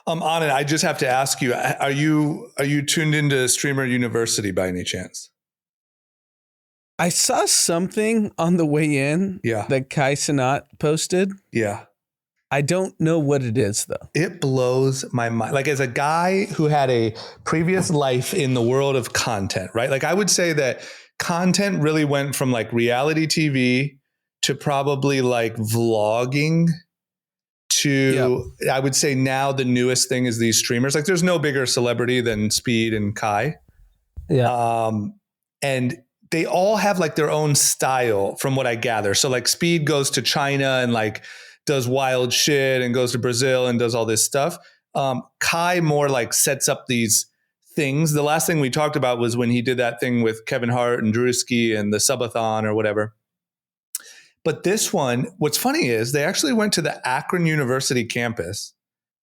Anand, I just have to ask you: are you tuned into Streamer University by any chance? I saw something on the way in that Kai Cenat posted. Yeah. I don't know what it is, though. It blows my mind. Like, as a guy who had a previous life in the world of content, right? Like, I would say that content really went from like reality TV to probably like vlogging to, I would say now the newest thing is these streamers. Like, there's no bigger celebrity than Speed and Kai. Yeah. And they all have like their own style from what I gather. So like Speed goes to China and like does wild shit and goes to Brazil and does all this stuff. Kai more like sets up these things. The last thing we talked about was when he did that thing with Kevin Hart and Drewski and the subathon or whatever. But this one, what's funny is they actually went to the Akron University campus.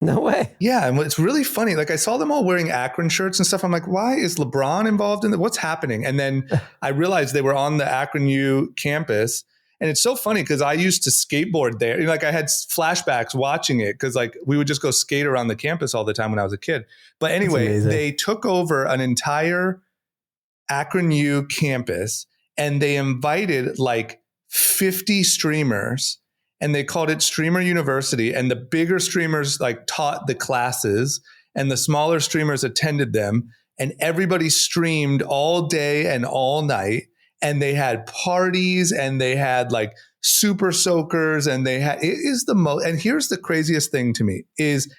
No way. Yeah. And it's really funny. Like, I saw them all wearing Akron shirts and stuff. I'm like, why is LeBron involved in it? What's happening? And then I realized they were on the Akron U campus. And it's so funny because I used to skateboard there. Like, I had flashbacks watching it because like we would just go skate around the campus all the time when I was a kid. But anyway, they took over an entire Akron U campus and they invited like 50 streamers. And they called it Streamer University. And the bigger streamers like taught the classes and the smaller streamers attended them. And everybody streamed all day and all night. And they had parties and they had like super soakers and it is the most, and here's the craziest thing to me is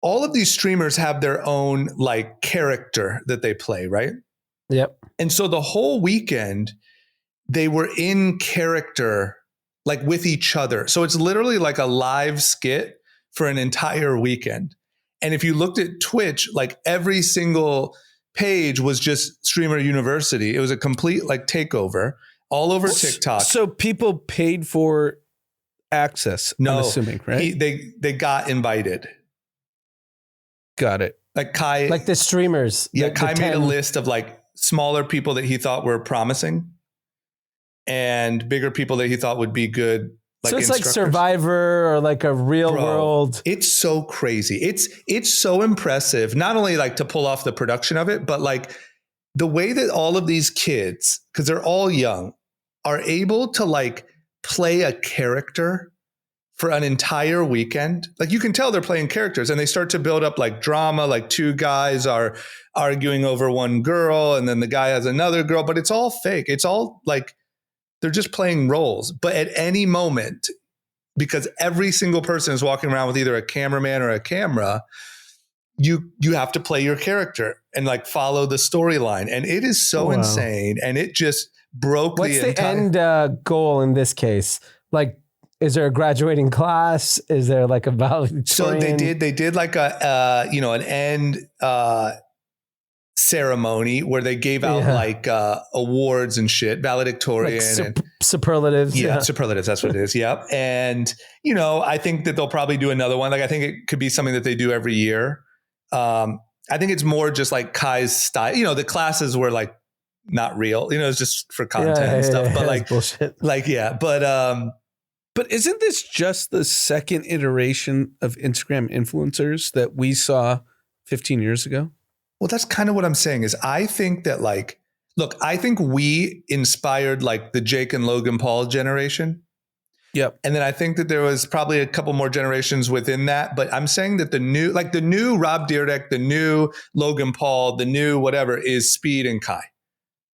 all of these streamers have their own like character that they play, right? Yep. And so the whole weekend they were in character like with each other. So it's literally like a live skit for an entire weekend. And if you looked at Twitch, like every single page was just Streamer University. It was a complete like takeover all over TikTok. So people paid for access, no, I'm assuming, right? They got invited. Got it. Like Kai. Like the streamers. Yeah, Kai made a list of like smaller people that he thought were promising and bigger people that he thought would be good. Like, so it's like Survivor or like a real world. It's so crazy. It's so impressive. Not only like to pull off the production of it, but like the way that all of these kids, because they're all young, are able to like play a character for an entire weekend. Like, you can tell they're playing characters and they start to build up like drama. Like, two guys are arguing over one girl and then the guy has another girl, but it's all fake. It's all like, they're just playing roles. But at any moment, because every single person is walking around with either a cameraman or a camera, you have to play your character and like follow the storyline. And it is so insane. And it just broke What's the end goal in this case? Like, is there a graduating class? Is there like a valedictorian? So they did like a an end ceremony where they gave out like awards and shit, valedictorian, like superlatives. Yeah, superlatives. That's what it is. Yep. And I think that they'll probably do another one. Like, I think it could be something that they do every year. I think it's more just like Kai's style. The classes were like not real. It's just for content and stuff. But like bullshit. Like, yeah. But isn't this just the second iteration of Instagram influencers that we saw 15 years ago? Well, that's kind of what I'm saying is I think that like, look, I think we inspired like the Jake and Logan Paul generation. Yep. And then I think that there was probably a couple more generations within that. But I'm saying that the new Rob Dyrdek, the new Logan Paul, the new whatever is Speed and Kai.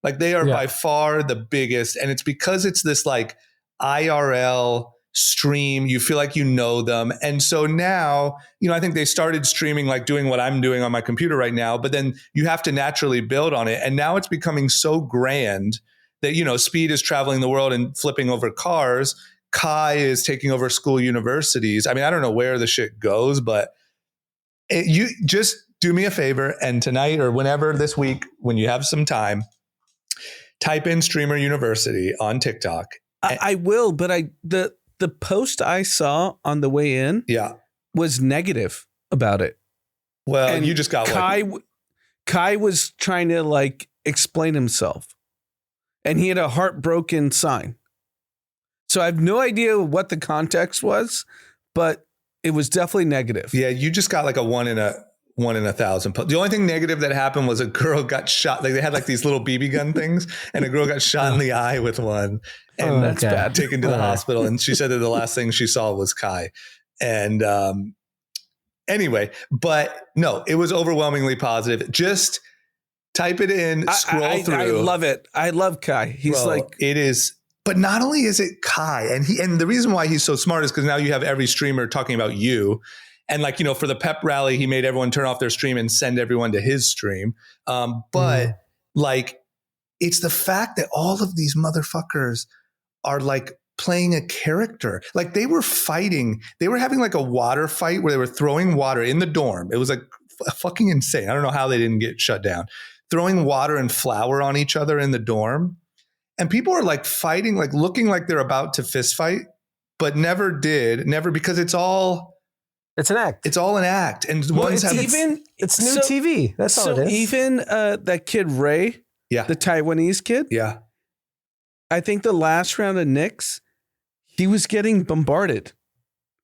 Like, they are by far the biggest. And it's because it's this like IRL stream. You feel like you know them. And so now, I think they started streaming, like doing what I'm doing on my computer right now, but then you have to naturally build on it. And now it's becoming so grand that, Speed is traveling the world and flipping over cars. Kai is taking over school universities. I mean, I don't know where the shit goes, but you just do me a favor. And tonight or whenever this week, when you have some time, type in Streamer University on TikTok. I will, but the post I saw on the way in was negative about it. Well, and you just got Kai was trying to like explain himself and he had a heartbroken sign. So I have no idea what the context was, but It was definitely negative. Yeah, you just got like a 1 in 1,000. The only thing negative that happened was a girl got shot. Like they had like these little BB gun things, and a girl got shot in the eye with one, and that's bad. taken to the hospital. And she said that the last thing she saw was Kai. And anyway, but no, it was overwhelmingly positive. Just type it in, scroll through. I love it. I love Kai. He's it is. But not only is it Kai, and the reason why he's so smart is because now you have every streamer talking about you. And like, you know, for the pep rally, he made everyone turn off their stream and send everyone to his stream. But like, it's the fact that all of these motherfuckers are like playing a character. Like they were fighting. They were having like a water fight where they were throwing water in the dorm. It was like fucking insane. I don't know how they didn't get shut down. Throwing water and flour on each other in the dorm. And people are like fighting, like looking like they're about to fist fight, but never because it's an act. It's all an act. And it's new TV. That's all it is. Even that kid, Ray, the Taiwanese kid. Yeah. I think the last round of Knicks, he was getting bombarded.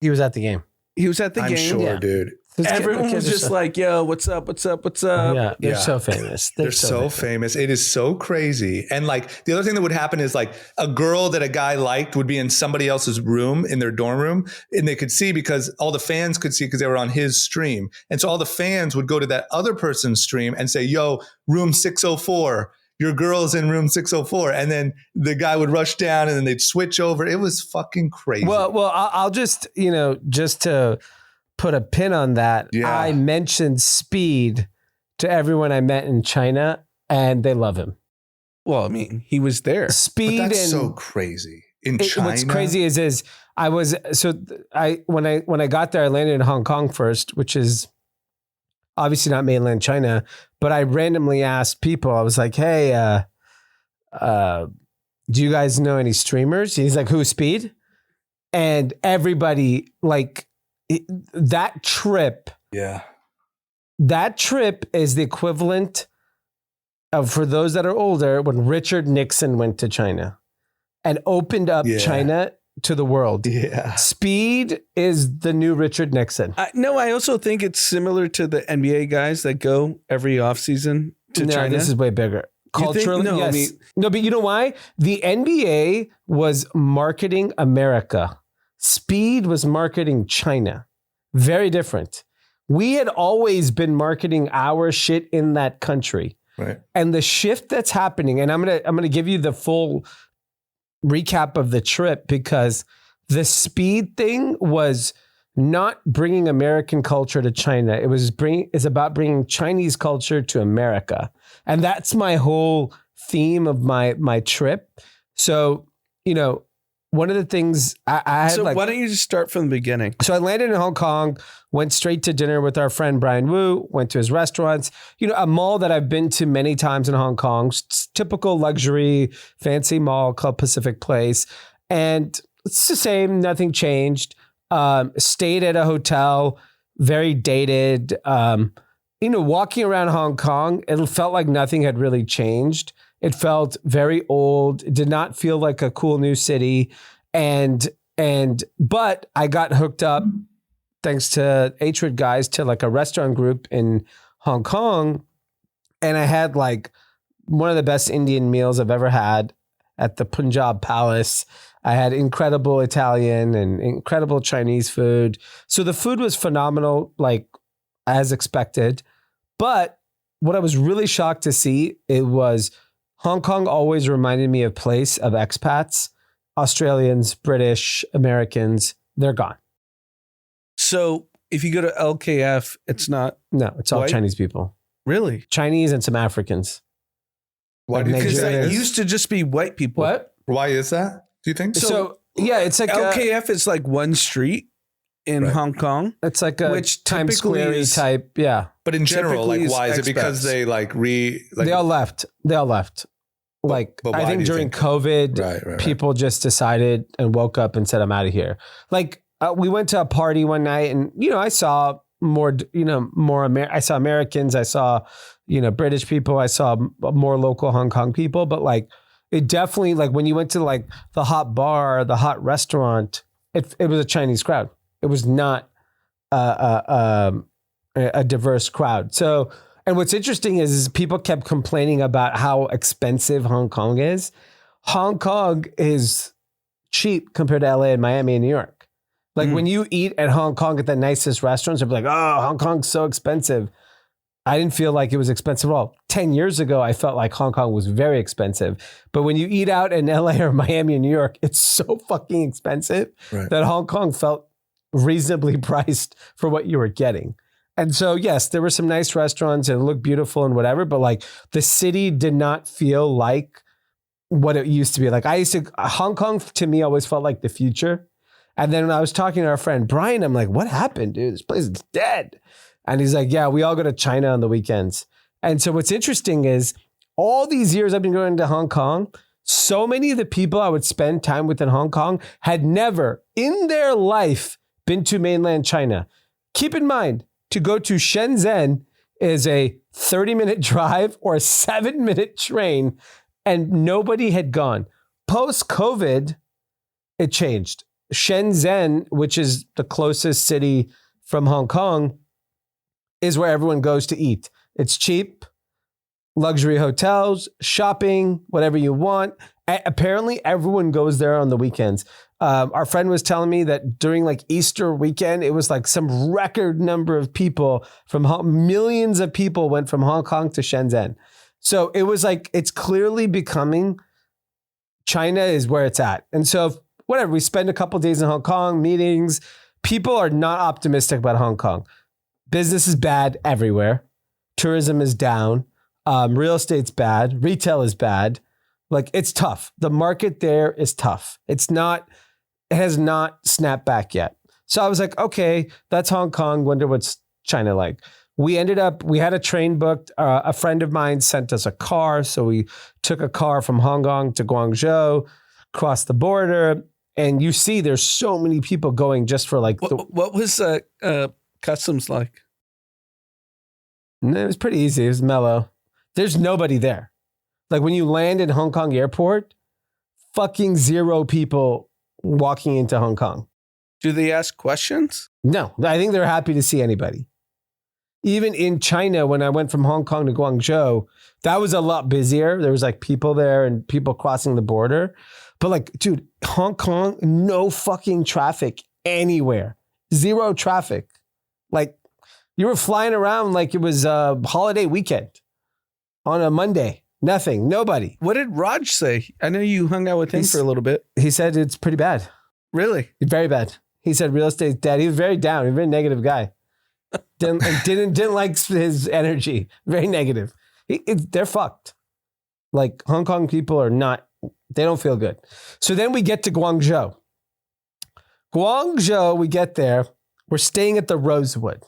He was at the game. I'm sure, dude. Everyone was just like, yo, what's up? Yeah, they're so famous. They're so famous. It is so crazy. And like the other thing that would happen is like a girl that a guy liked would be in somebody else's room in their dorm room, and they could see because all the fans could see because they were on his stream. And so all the fans would go to that other person's stream and say, yo, room 604. Your girl's in room 604. And then the guy would rush down and then they'd switch over. It was fucking crazy. Well, I'll just, just to put a pin on that. Yeah. I mentioned Speed to everyone I met in China and they love him. Well, I mean, he was there. Speed. But that's so crazy. In China. What's crazy is when I got there, I landed in Hong Kong first, which is obviously not mainland China, but I randomly asked people, I was like, hey, do you guys know any streamers? He's like, who's Speed? And everybody that trip is the equivalent of, for those that are older, when Richard Nixon went to China and opened up China to the world. Yeah. Speed is the new Richard Nixon. I also think it's similar to the NBA guys that go every offseason to China. This is way bigger. Culturally, yes. No, but you know why? The NBA was marketing America. Speed was marketing China. Very different. We had always been marketing our shit in that country. Right. And the shift that's happening, and I'm gonna give you the full recap of the trip, because the Speed thing was not bringing American culture to China. It's about bringing Chinese culture to America. And that's my whole theme of my trip. So, one of the things I had. So why don't you just start from the beginning? So I landed in Hong Kong, went straight to dinner with our friend Brian Wu, went to his restaurants, a mall that I've been to many times in Hong Kong, typical luxury, fancy mall called Pacific Place. And it's the same, nothing changed. Stayed at a hotel, very dated. Walking around Hong Kong, it felt like nothing had really changed. It felt very old. It did not feel like a cool new city. But I got hooked up, thanks to Atrid guys, to like a restaurant group in Hong Kong. And I had like one of the best Indian meals I've ever had at the Punjab Palace. I had incredible Italian and incredible Chinese food. So the food was phenomenal, like as expected. But what I was really shocked to see, it was Hong Kong always reminded me of place of expats, Australians, British, Americans, they're gone. So if you go to LKF, it's not. No, it's all white? Chinese people. Really? Chinese and some Africans. Why do you think Because that that is? used to just be white people. What? Why is that? Do you think? So yeah, it's like LKF is like one street in Hong Kong. It's like a which Times typically Square is- type. Yeah. But in general, typically like, why is it because expats. they They all left. Like, but why I think do you during think? COVID, Right. people just decided and woke up and said, I'm out of here. Like, we went to a party one night and, I saw more, I saw Americans, I saw, British people, I saw more local Hong Kong people, but like, it definitely, like when you went to like the hot bar, the hot restaurant, it was a Chinese crowd. It was not a diverse crowd. So, and what's interesting is people kept complaining about how expensive Hong Kong is. Hong Kong is cheap compared to LA and Miami and New York. Like when you eat at Hong Kong at the nicest restaurants, they're like, oh, Hong Kong's so expensive. I didn't feel like it was expensive at all. 10 years ago, I felt like Hong Kong was very expensive. But when you eat out in LA or Miami or New York, it's so fucking expensive that Hong Kong felt reasonably priced for what you were getting. And so, yes, there were some nice restaurants and it looked beautiful and whatever, but like the city did not feel like what it used to be. Like Hong Kong to me always felt like the future. And then when I was talking to our friend Brian, I'm like, what happened, dude? This place is dead. And he's like, yeah, we all go to China on the weekends. And so what's interesting is all these years I've been going to Hong Kong, so many of the people I would spend time with in Hong Kong had never in their life been to mainland China. Keep in mind, to go to Shenzhen is a 30-minute drive or a 7-minute train, and nobody had gone. Post-COVID, it changed. Shenzhen, which is the closest city from Hong Kong, is where everyone goes to eat. It's cheap, luxury hotels, shopping, whatever you want. Apparently, everyone goes there on the weekends. Our friend was telling me that during like Easter weekend, it was like some record number of people millions of people went from Hong Kong to Shenzhen. So it was like, it's clearly becoming China is where it's at. And so whatever, we spend a couple of days in Hong Kong, meetings. People are not optimistic about Hong Kong. Business is bad everywhere. Tourism is down. Real estate's bad. Retail is bad. Like it's tough. The market there is tough. It has not snapped back yet. So I was like, okay, that's Hong Kong. Wonder what's China like. We had a train booked. A friend of mine sent us a car. So we took a car from Hong Kong to Guangzhou, crossed the border. And you see there's so many people going just for like. What was customs like? It was pretty easy. It was mellow. There's nobody there. Like when you land in Hong Kong airport, fucking zero people walking into Hong Kong. Do they ask questions? No, I think they're happy to see anybody. Even in China, when I went from Hong Kong to Guangzhou, that was a lot busier. There was like people there and people crossing the border. But like, dude, Hong Kong, no fucking traffic anywhere. Zero traffic. Like you were flying around like it was a holiday weekend on a Monday. Nothing. Nobody. What did Raj say? I know you hung out with him for a little bit. He said it's pretty bad. Really? Very bad. He said real estate's dead. He was very down. He was a very negative guy. Didn't like his energy. Very negative. They're fucked. Like Hong Kong people are not. They don't feel good. So then we get to Guangzhou. We get there. We're staying at the Rosewood.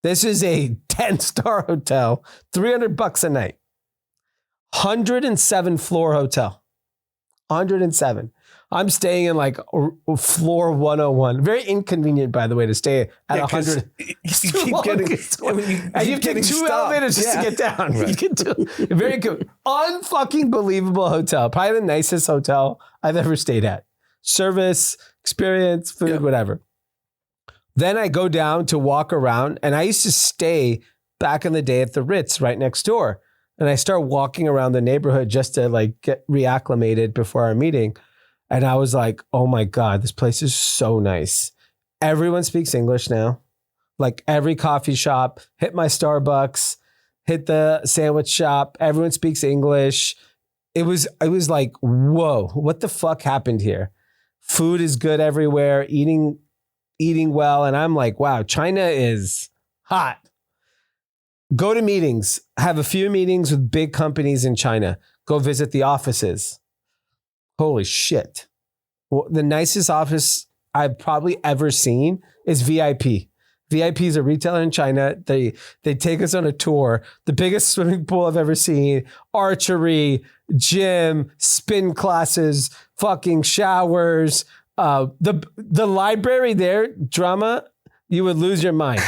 This is a 10-star hotel, $300 a night. 107 floor hotel. 107. I'm staying in like floor 101. Very inconvenient, by the way, to stay at 100. You keep getting, and you take 2 elevators just to get down. Right. You can do very good. Unfucking believable hotel. Probably the nicest hotel I've ever stayed at. Service, experience, food, whatever. Then I go down to walk around, and I used to stay back in the day at the Ritz right next door. And I start walking around the neighborhood just to like get reacclimated before our meeting. And I was like, oh my God, this place is so nice. Everyone speaks English now. Like every coffee shop, hit my Starbucks, hit the sandwich shop. Everyone speaks English. It was like, whoa, what the fuck happened here? Food is good everywhere, eating well. And I'm like, wow, China is hot. Go to meetings, have a few meetings with big companies in China. Go visit the offices. Holy shit. Well, the nicest office I've probably ever seen is VIP. VIP is a retailer in China. They take us on a tour. The biggest swimming pool I've ever seen, archery, gym, spin classes, fucking showers. The library there, drama, you would lose your mind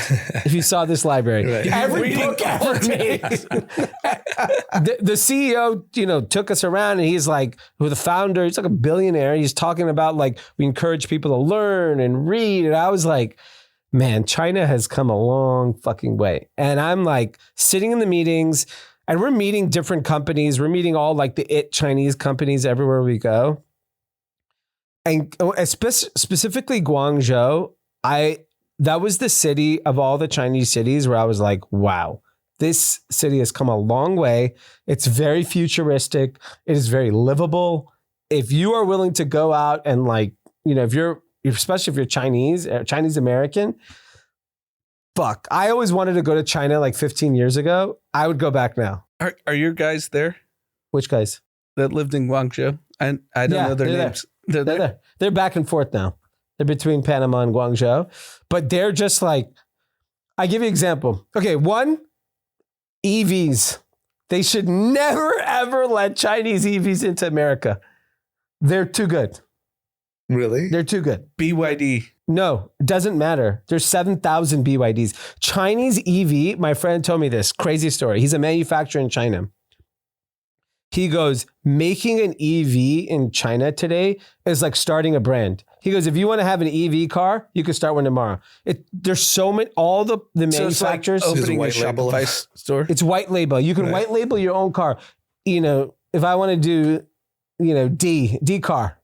if you saw this library. Right. Every book ever made. The CEO, took us around, and he's like, with the founder, he's like a billionaire. He's talking about like, we encourage people to learn and read. And I was like, man, China has come a long fucking way. And I'm like sitting in the meetings and we're meeting different companies. We're meeting all like the Chinese companies everywhere we go. And specifically Guangzhou, that was the city of all the Chinese cities where I was like, wow, this city has come a long way. It's very futuristic. It is very livable. If you are willing to go out and like, especially if you're Chinese American, fuck. I always wanted to go to China like 15 years ago. I would go back now. Are your guys there Which guys? that lived in Guangzhou? I don't know their names. They're there. They're back and forth now. They're between Panama and Guangzhou. But they're just like, I give you an example. Okay, one, EVs. They should never, ever let Chinese EVs into America. They're too good. Really? They're too good. BYD. No, it doesn't matter. There's 7,000 BYDs. Chinese EV, my friend told me this crazy story. He's a manufacturer in China. He goes, making an EV in China today is like starting a brand. He goes, if you want to have an EV car, you can start one tomorrow. There's so many, all the manufacturers. So it's like opening a white label Shopify store. It's white label. You can white label your own car. If I want to do, D car,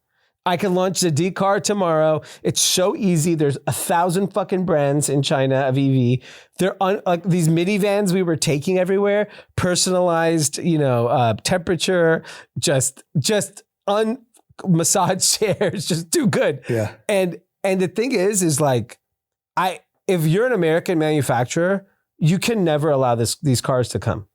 I can launch the D car tomorrow. It's so easy. There's 1,000 fucking brands in China of EV. They're like these minivans we were taking everywhere, personalized, temperature, just massage chairs, just too good. Yeah. And the thing is like, if you're an American manufacturer, you can never allow these cars to come.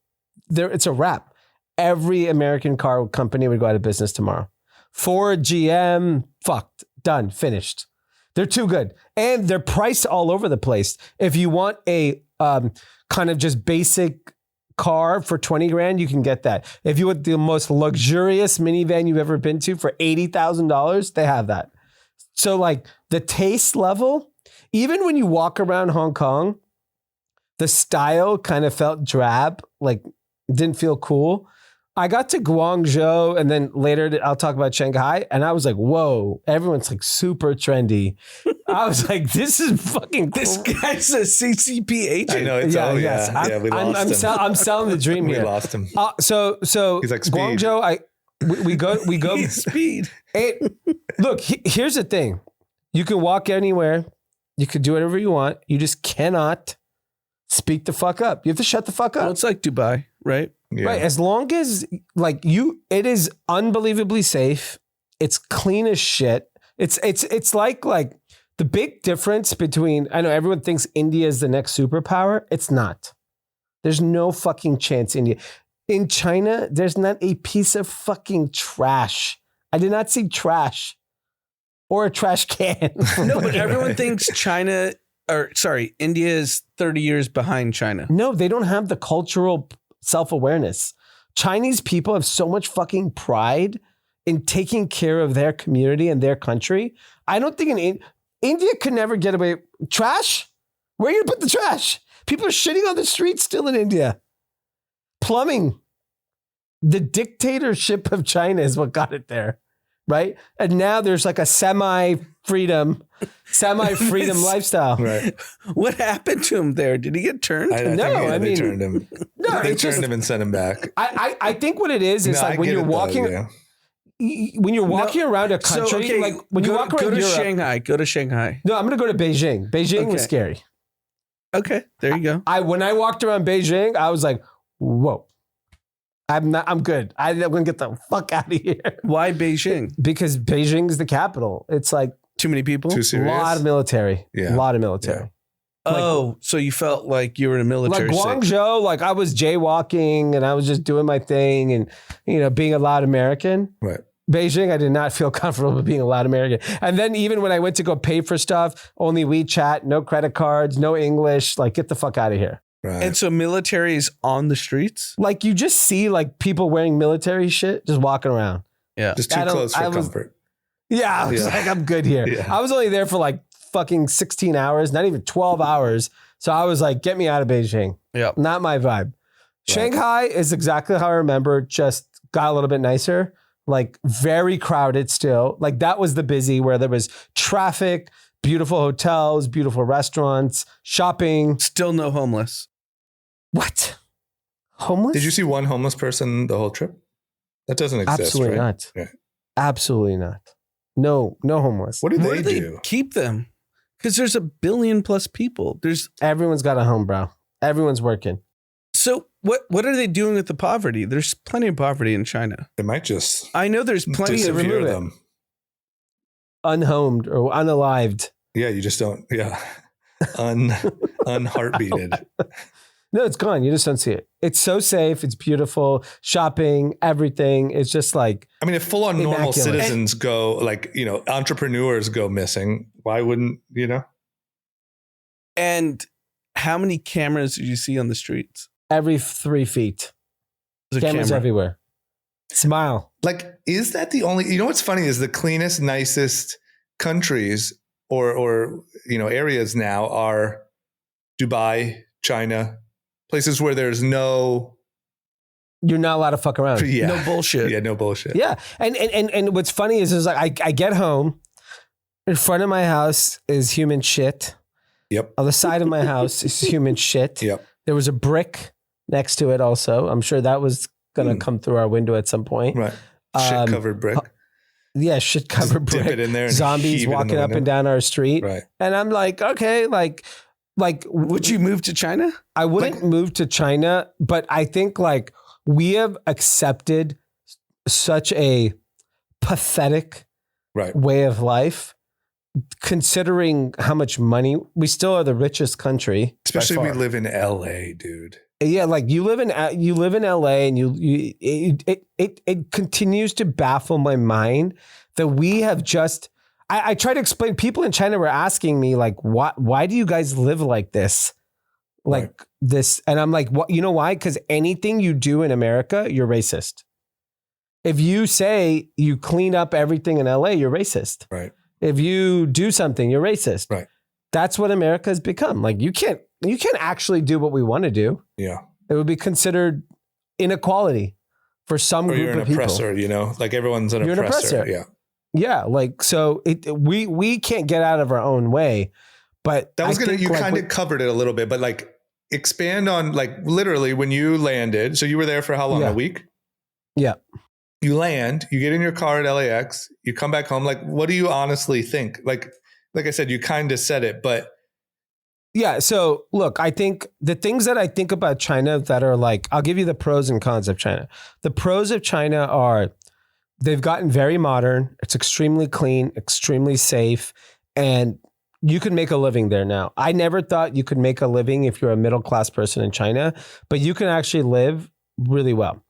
It's a wrap. Every American car company would go out of business tomorrow. Ford, GM, fucked, done, finished. They're too good. And they're priced all over the place. If you want a kind of just basic car for 20 grand, you can get that. If you want the most luxurious minivan you've ever been to for $80,000, they have that. So like the taste level, even when you walk around Hong Kong, the style kind of felt drab, like didn't feel cool. I got to Guangzhou and then later I'll talk about Shanghai and I was like, whoa, everyone's like super trendy. I was like, this is fucking cool. This guy's a CCP agent. I know. It's we lost him. I'm selling the dream here. We lost him. So He's like, speed. Guangzhou, we go. He's speed. Look, here's the thing. You can walk anywhere. You can do whatever you want. You just cannot speak the fuck up. You have to shut the fuck up. Well, it's like Dubai, right? Yeah. Right. As long as it is unbelievably safe. It's clean as shit. It's like the big difference between, I know everyone thinks India is the next superpower. It's not. There's no fucking chance India. In China, there's not a piece of fucking trash. I did not see trash or a trash can. No, but everyone thinks India is 30 years behind China. No, they don't have the cultural self-awareness. Chinese people have so much fucking pride in taking care of their community and their country. I don't think India could never get away. Trash? Where are you gonna put the trash? People are shitting on the streets still in India. Plumbing. The dictatorship of China is what got it there, right? And now there's like a semi-freedom lifestyle. Right. What happened to him there? Did he get turned? They turned him. No, They turned him and sent him back. I think what it is like when you're walking. When you're walking around a country, like when you walk around Europe, go to Shanghai. No, I'm going to go to Beijing. Beijing was scary. Okay, there you go. When I walked around Beijing, I was like, whoa, I'm good. I'm going to get the fuck out of here. Why Beijing? Because Beijing is the capital. It's like too many people. Too serious. A lot of military. Yeah. A lot of military. Yeah. So you felt like you were in a military. Like Guangzhou, like I was jaywalking and I was just doing my thing and being a loud American. Right. Beijing, I did not feel comfortable with being a loud American. And then even when I went to go pay for stuff, only WeChat, no credit cards, no English, like get the fuck out of here. Right. And so military is on the streets? Like you just see like people wearing military shit, just walking around. Yeah. Just too close for comfort. Yeah. I was like, I'm good here. Yeah. I was only there for like fucking 16 hours, not even 12 hours. So I was like, get me out of Beijing. Yeah. Not my vibe. Right. Shanghai is exactly how I remember, just got a little bit nicer. Like very crowded still. Like that was the busy where there was traffic, beautiful hotels, beautiful restaurants, shopping. Still no homeless. What? Homeless? Did you see one homeless person the whole trip? That doesn't exist. Absolutely right? not. Yeah. Absolutely not. No homeless. What do Where they do they do? keep them? Because there's 1 billion plus people. Everyone's got a home, bro. Everyone's working. So what are they doing with the poverty? There's plenty of poverty in China. They might just I know there's plenty of disappear remove it. them. Unhomed or unalived. Yeah, you just don't. Yeah, unheartbeated. No, it's gone. You just don't see it. It's so safe. It's beautiful. Shopping, everything. It's just like, I mean, if full on normal Immaculate. citizens go, like, entrepreneurs go missing, why wouldn't, And how many cameras do you see on the streets? every 3 feet. There's a Cameras camera. everywhere. Smile. Like, is that the only, what's funny is the cleanest, nicest countries or areas now are Dubai, China, places where there's no, You're not allowed to fuck around. yeah, No bullshit. yeah, no bullshit. Yeah. And what's funny is like I get home, in front of my house is human shit. Yep. On the side of my house is human shit. Yep. There was a brick next to it also. I'm sure that was going to come through our window at some point. Right. Shit covered brick. Yeah, shit covered Dip brick. it in there and Zombies heave it in the walking up window. and down our street. Right. And I'm like, okay, like Would you move to China? I wouldn't move to China, but I think like we have accepted such a pathetic Right. way of life, considering how much money we still are the richest country. by Especially we far. live in LA, dude. Yeah, like you live in LA, and it continues to baffle my mind that we have just. I try to explain. People in China were asking me like, why do you guys live like this, like this? And I'm like, what? You know why? Because anything you do in America, you're racist. If you say you clean up everything in LA, you're racist. Right. If you do something, you're racist. Right. That's what America has become. Like you can't actually do what we want to do. Yeah. It would be considered inequality for some Or group you're an of people. oppressor, like everyone's an You're an oppressor. oppressor. Yeah. Yeah, like so we can't get out of our own way. But That was you kind of covered it a little bit, but like expand on like literally when you landed. So you were there for how long? Yeah. A week? Yeah. You land, you get in your car at LAX, you come back home. Like, what do you honestly think? Like I said, you kind of said it, but Yeah. So look, I think the things that I think about China that are like, I'll give you the pros and cons of China. The pros of China are they've gotten very modern. It's extremely clean, extremely safe, and you can make a living there now. I never thought you could make a living if you're a middle-class person in China, but you can actually live really well.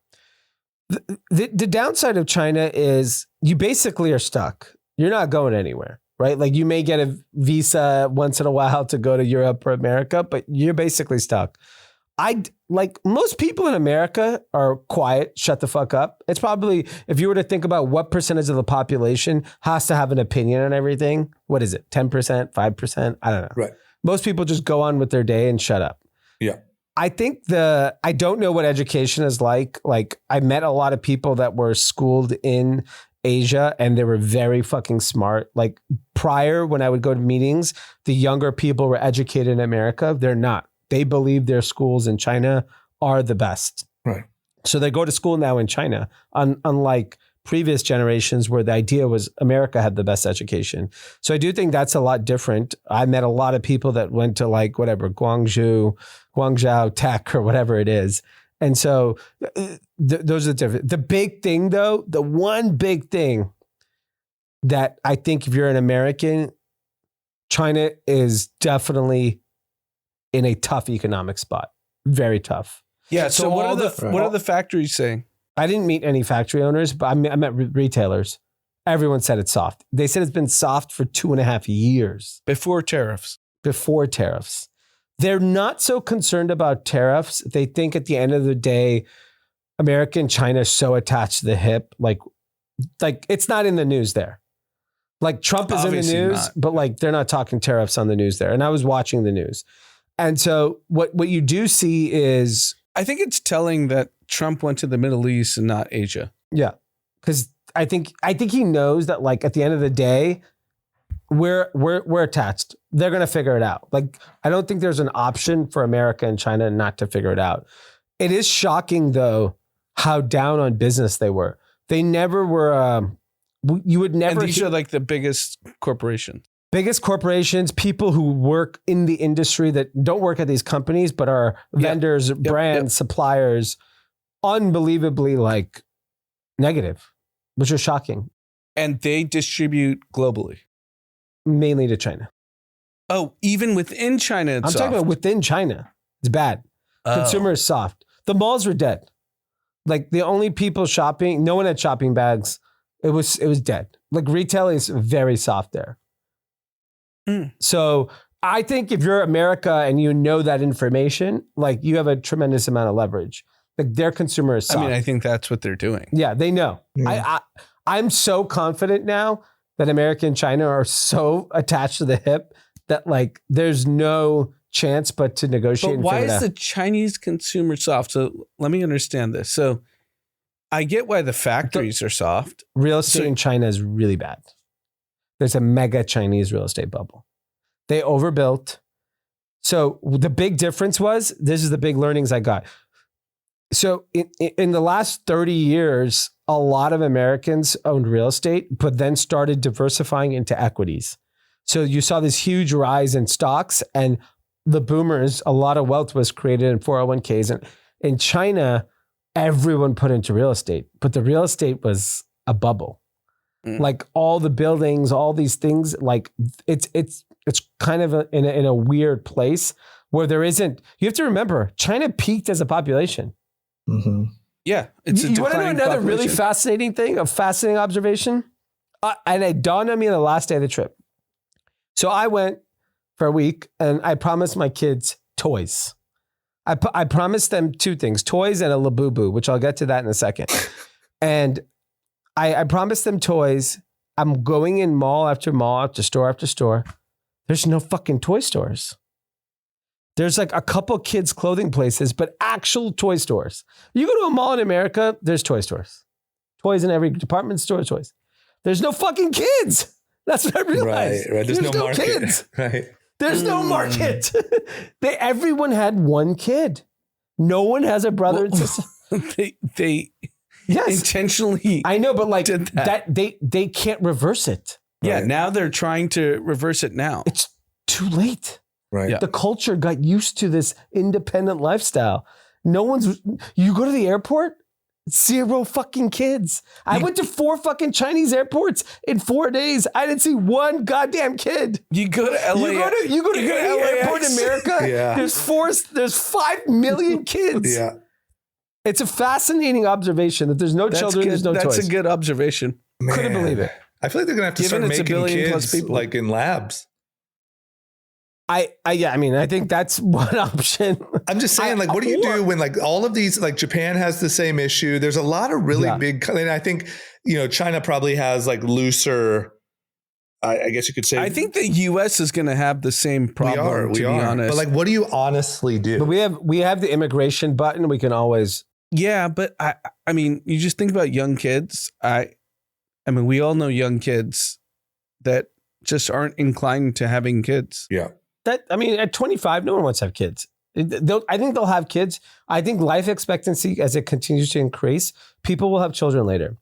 The downside of China is you basically are stuck. You're not going anywhere, right? Like you may get a visa once in a while to go to Europe or America, but you're basically stuck. Like most people in America are quiet, shut the fuck up. It's probably, if you were to think about what percentage of the population has to have an opinion on everything, what is it? 10%, 5%? I don't know. right. Most people just go on with their day and shut up. Yeah. I think I don't know what education is like. Like I met a lot of people that were schooled in Asia and they were very fucking smart. Like prior, when I would go to meetings, the younger people were educated in America. They're not. They believe their schools in China are the best. Right. So they go to school now in China, unlike previous generations where the idea was America had the best education. So I do think that's a lot different. I met a lot of people that went to like whatever, Guangzhou Tech or whatever it is. And so those are different. The big thing though, the one big thing that I think if you're an American, China is definitely in a tough economic spot. Very tough. Yeah. So what are the factories saying? I didn't meet any factory owners, but I met retailers. Everyone said it's soft. They said it's been soft for 2.5 years. Before tariffs. They're not so concerned about tariffs. They think at the end of the day, America and China are so attached to the hip. Like it's not in the news there. Like Trump is Obviously in the news, not. but like they're not talking tariffs on the news there. And I was watching the news. And so what you do see is, I think it's telling that Trump went to the Middle East and not Asia. yeah, because I think he knows that like at the end of the day, we're attached. They're going to figure it out. Like, I don't think there's an option for America and China not to figure it out. It is shocking, though, how down on business they were. They never were. You would never. And these are like the biggest corporations. Biggest corporations, people who work in the industry that don't work at these companies, but are vendors, brands, suppliers, unbelievably like negative, which is shocking. And they distribute globally. Mainly to China. Oh, even within China, it's I'm soft. talking about within China. It's bad. Consumer is soft. The malls were dead. Like the only people shopping, no one had shopping bags. It was dead. Like retail is very soft there. So I think if you're America and you know that information, like you have a tremendous amount of leverage. Like their consumer is soft. I mean, I think that's what they're doing. Yeah, they know. Yeah. I'm so confident now that America and China are so attached to the hip that like there's no chance but to negotiate. But why is the Chinese consumer soft? So let me understand this. So I get why the factories are soft. Real estate in China is really bad. There's a mega Chinese real estate bubble. They overbuilt. So the big difference was, this is the big learnings I got. So in the last 30 years, a lot of Americans owned real estate, but then started diversifying into equities. So you saw this huge rise in stocks, and the boomers, a lot of wealth was created in 401ks. And in China, everyone put into real estate, but the real estate was a bubble. Like all the buildings, all these things, like it's kind of in a weird place where there isn't. You have to remember, China peaked as a population. Mm-hmm. Yeah, it's You want to know another really fascinating thing, a fascinating observation? And it dawned on me on the last day of the trip. So I went for a week and I promised my kids toys. I promised them two things, toys and a Labubu, which I'll get to that in a second. And I promised them toys. I'm going in mall after mall, after store. There's no fucking toy stores. There's like a couple kids' clothing places, but actual toy stores. You go to a mall in America, there's toy stores. Toys in every department store, toys. There's no fucking kids. That's what I realized. Right. There's no market. Kids. Right. There's no market. Everyone had one kid. No one has a brother and sister. They Yes. intentionally. I know, but like did that. they can't reverse it. Yeah, Right. Now they're trying to reverse it now. It's too late. Right. Yeah. The culture got used to this independent lifestyle. You go to the airport, 0 fucking kids. I went to 4 fucking Chinese airports in 4 days. I didn't see one goddamn kid. You go to LA. You go to any airport in America. Yeah. There's 5 million kids. Yeah. It's a fascinating observation that there's no children, there's no toys. That's a good observation. Couldn't believe it. I feel like they're gonna have to Given start it's a making billion plus kids people. like in labs. I think that's one option. I'm just saying, like, what do you do when like all of these, like Japan has the same issue? There's a lot of really big, and I think, China probably has like looser, I guess you could say. I think the U.S. is going to have the same problem. we to are. be honest, But like, what do you honestly do? But we have the immigration button. We can always. yeah, but I mean, you just think about young kids. I mean, we all know young kids that just aren't inclined to having kids. Yeah. At 25, no one wants to have kids. I think they'll have kids. I think life expectancy, as it continues to increase, people will have children later.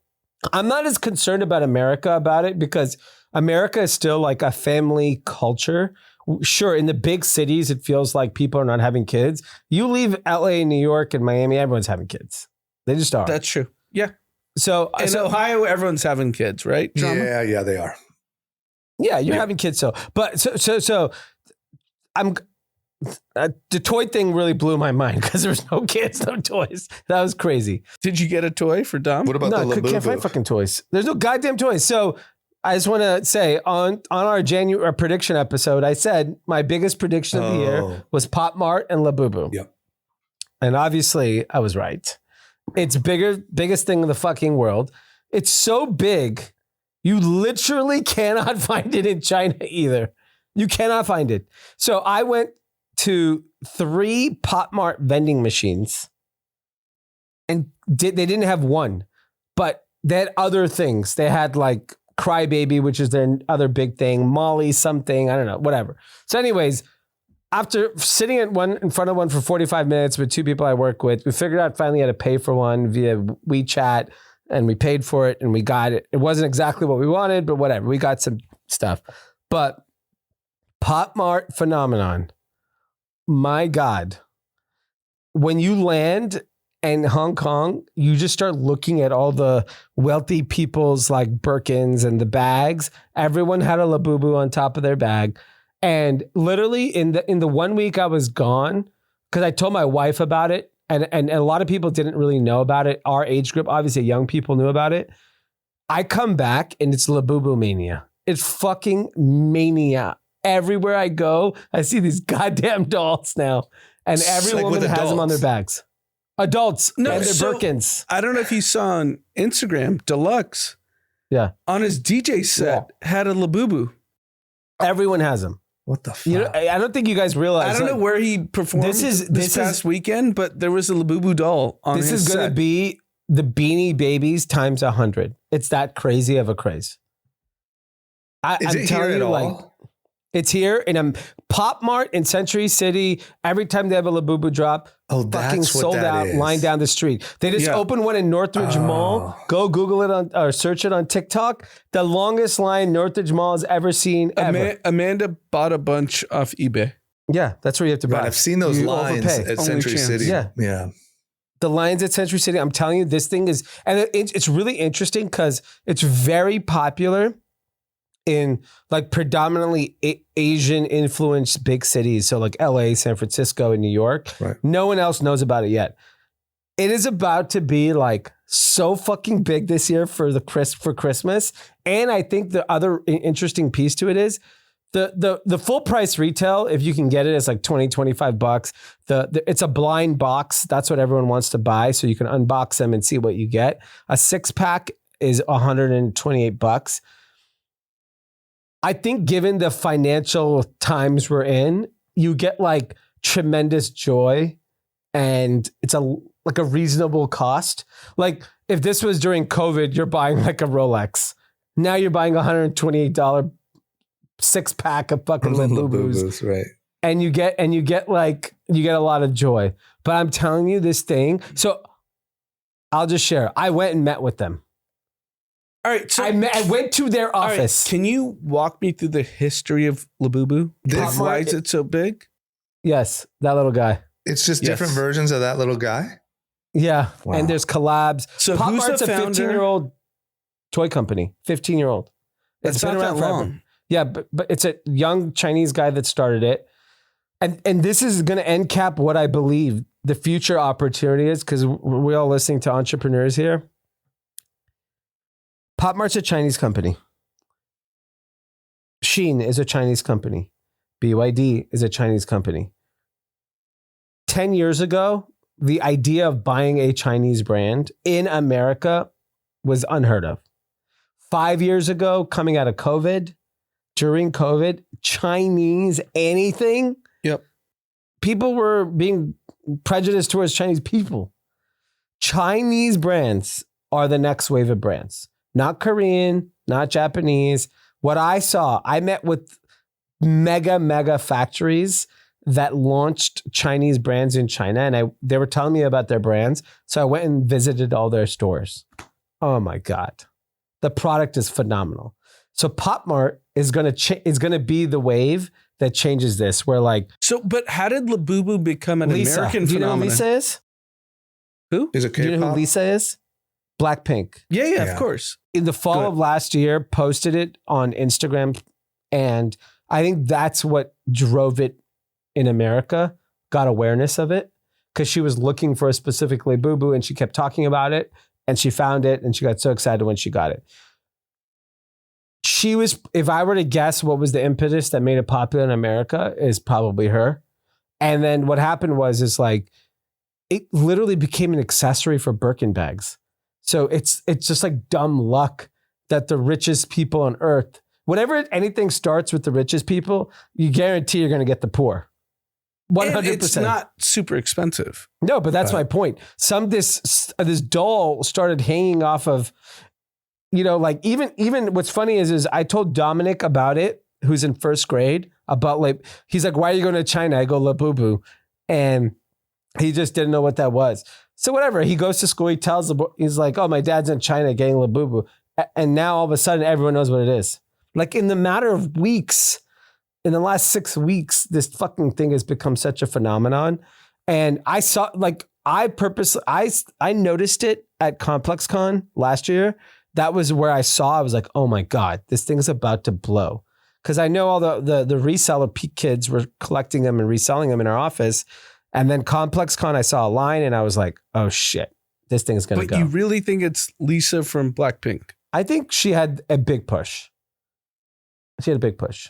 I'm not as concerned about America about it because America is still like a family culture. Sure, in the big cities, it feels like people are not having kids. You leave LA, New York, and Miami, everyone's having kids. They just are. That's true. Yeah. So In Ohio, everyone's having kids, right? Drama? Yeah, they are. Yeah, you're having kids. So the toy thing really blew my mind because there was no kids, no toys. That was crazy. Did you get a toy for Dom? What about No, the I can't find Labubu? fucking toys. There's no goddamn toys. So I just want to say on our January prediction episode, I said my biggest prediction of the year was Pop Mart and Labubu. Yep. And obviously I was right. It's biggest thing in the fucking world. It's so big, you literally cannot find it in China either. You cannot find it. So I went to 3 Pop Mart vending machines and they didn't have one, but they had other things. They had like Crybaby, which is their other big thing, Molly something, I don't know, whatever. So anyways, after sitting in front of one for 45 minutes with two people I work with, we figured out finally how to pay for one via WeChat, and we paid for it and we got it. It wasn't exactly what we wanted, but whatever. We got some stuff. But Pop Mart phenomenon. My God. When you land in Hong Kong, you just start looking at all the wealthy people's like Birkins and the bags. Everyone had a Labubu on top of their bag. And literally in the 1 week I was gone, because I told my wife about it, and a lot of people didn't really know about it. Our age group, obviously young people knew about it. I come back and it's Labubu mania. It's fucking mania. Everywhere I go, I see these goddamn dolls now. And every Like woman with has them on their adults. bags. Adults and their so Birkins. I don't know if you saw on Instagram, Deluxe Yeah. on his DJ set had a Labubu. Everyone has them. What the fuck? You know, I don't think you guys realize. I don't know where he performed this past weekend, but there was a Labubu doll on his set. This is going to be the Beanie Babies times 100. It's that crazy of a craze. Is it here at all? It's here in a Pop Mart in Century City. Every time they have a Labubu drop, fucking that's what sold that out, is. line down the street. They just opened one in Northridge Mall. Go Google it or search it on TikTok. The longest line Northridge Mall has ever seen ever. Amanda bought a bunch off eBay. Yeah, that's where you have to buy. God, I've seen those You lines overpay. at Only Century chance. City. Yeah. The lines at Century City, I'm telling you, this thing is, and it's really interesting because it's very popular in like predominantly Asian influenced big cities. So like LA, San Francisco, and New York. Right. No one else knows about it yet. It is about to be like so fucking big this year for Christmas. And I think the other interesting piece to it is the full price retail, if you can get it, is like $20-$25. It's a blind box. That's what everyone wants to buy. So you can unbox them and see what you get. A 6-pack is $128. I think given the financial times we're in, you get like tremendous joy, and it's like a reasonable cost. Like if this was during COVID, you're buying like a Rolex. Now you're buying $128 6-pack of fucking Labubus, right? And you get a lot of joy. But I'm telling you this thing. So I'll just share. I went and met with them. All right, so I went to their office. Right, can you walk me through the history of Labubu? Why is it so big? Yes, that little guy. It's just different versions of that little guy. Yeah, Wow. and there's collabs. So Pop who's Mart's the a founder? 15-year-old toy company. 15-year-old. It's not that long. Yeah, but it's a young Chinese guy that started it. And this is going to end cap what I believe the future opportunity is, because we're all listening to entrepreneurs here. Pop Mart's a Chinese company. Shein is a Chinese company. BYD is a Chinese company. 10 years ago, the idea of buying a Chinese brand in America was unheard of. 5 years ago, coming out of COVID, during COVID, Chinese anything. Yep. People were being prejudiced towards Chinese people. Chinese brands are the next wave of brands. Not Korean, not Japanese. What I saw, I met with mega factories that launched Chinese brands in China, and they were telling me about their brands. So I went and visited all their stores. Oh my God. The product is phenomenal. So Pop Mart is going to be the wave that changes this. Where like, but how did Labubu become an Lisa, American do you know phenomenon? who Lisa is? Who? Is it Do you know K-pop? who Lisa is? Blackpink. Yeah, Yeah. of course. In the fall Good. of last year, posted it on Instagram. And I think that's what drove it in America, got awareness of it, because she was looking for a specific Labubu and she kept talking about it and she found it and she got so excited when she got it. She was, if I were to guess what was the impetus that made it popular in America, is probably her. And then what happened was like, it literally became an accessory for Birkin bags. So it's just like dumb luck that the richest people on earth, whenever anything starts with the richest people, you guarantee you're going to get the poor. 100%. And it's not super expensive. No, but that's my point. This doll started hanging off of like even what's funny is I told Dominic about it, who's in first grade, about like, he's like, why are you going to China? I go, Labubu. And he just didn't know what that was. So whatever, he goes to school, he's like, oh, my dad's in China getting Labubu. And now all of a sudden everyone knows what it is. Like in the matter of weeks, in the last 6 weeks, this fucking thing has become such a phenomenon. And I saw, like, I noticed it at ComplexCon last year. That was where I was like, oh my God, this thing's about to blow. Because I know all the reseller kids were collecting them and reselling them in our office. And then ComplexCon, I saw a line and I was like, oh shit, this thing's going to go. But you really think it's Lisa from Blackpink? I think she had a big push. She had a big push.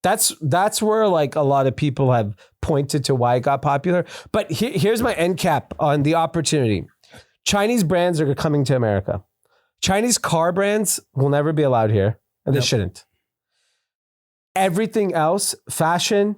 That's where like a lot of people have pointed to why it got popular. But here's my end cap on the opportunity. Chinese brands are coming to America. Chinese car brands will never be allowed here, and they shouldn't. Everything else, fashion,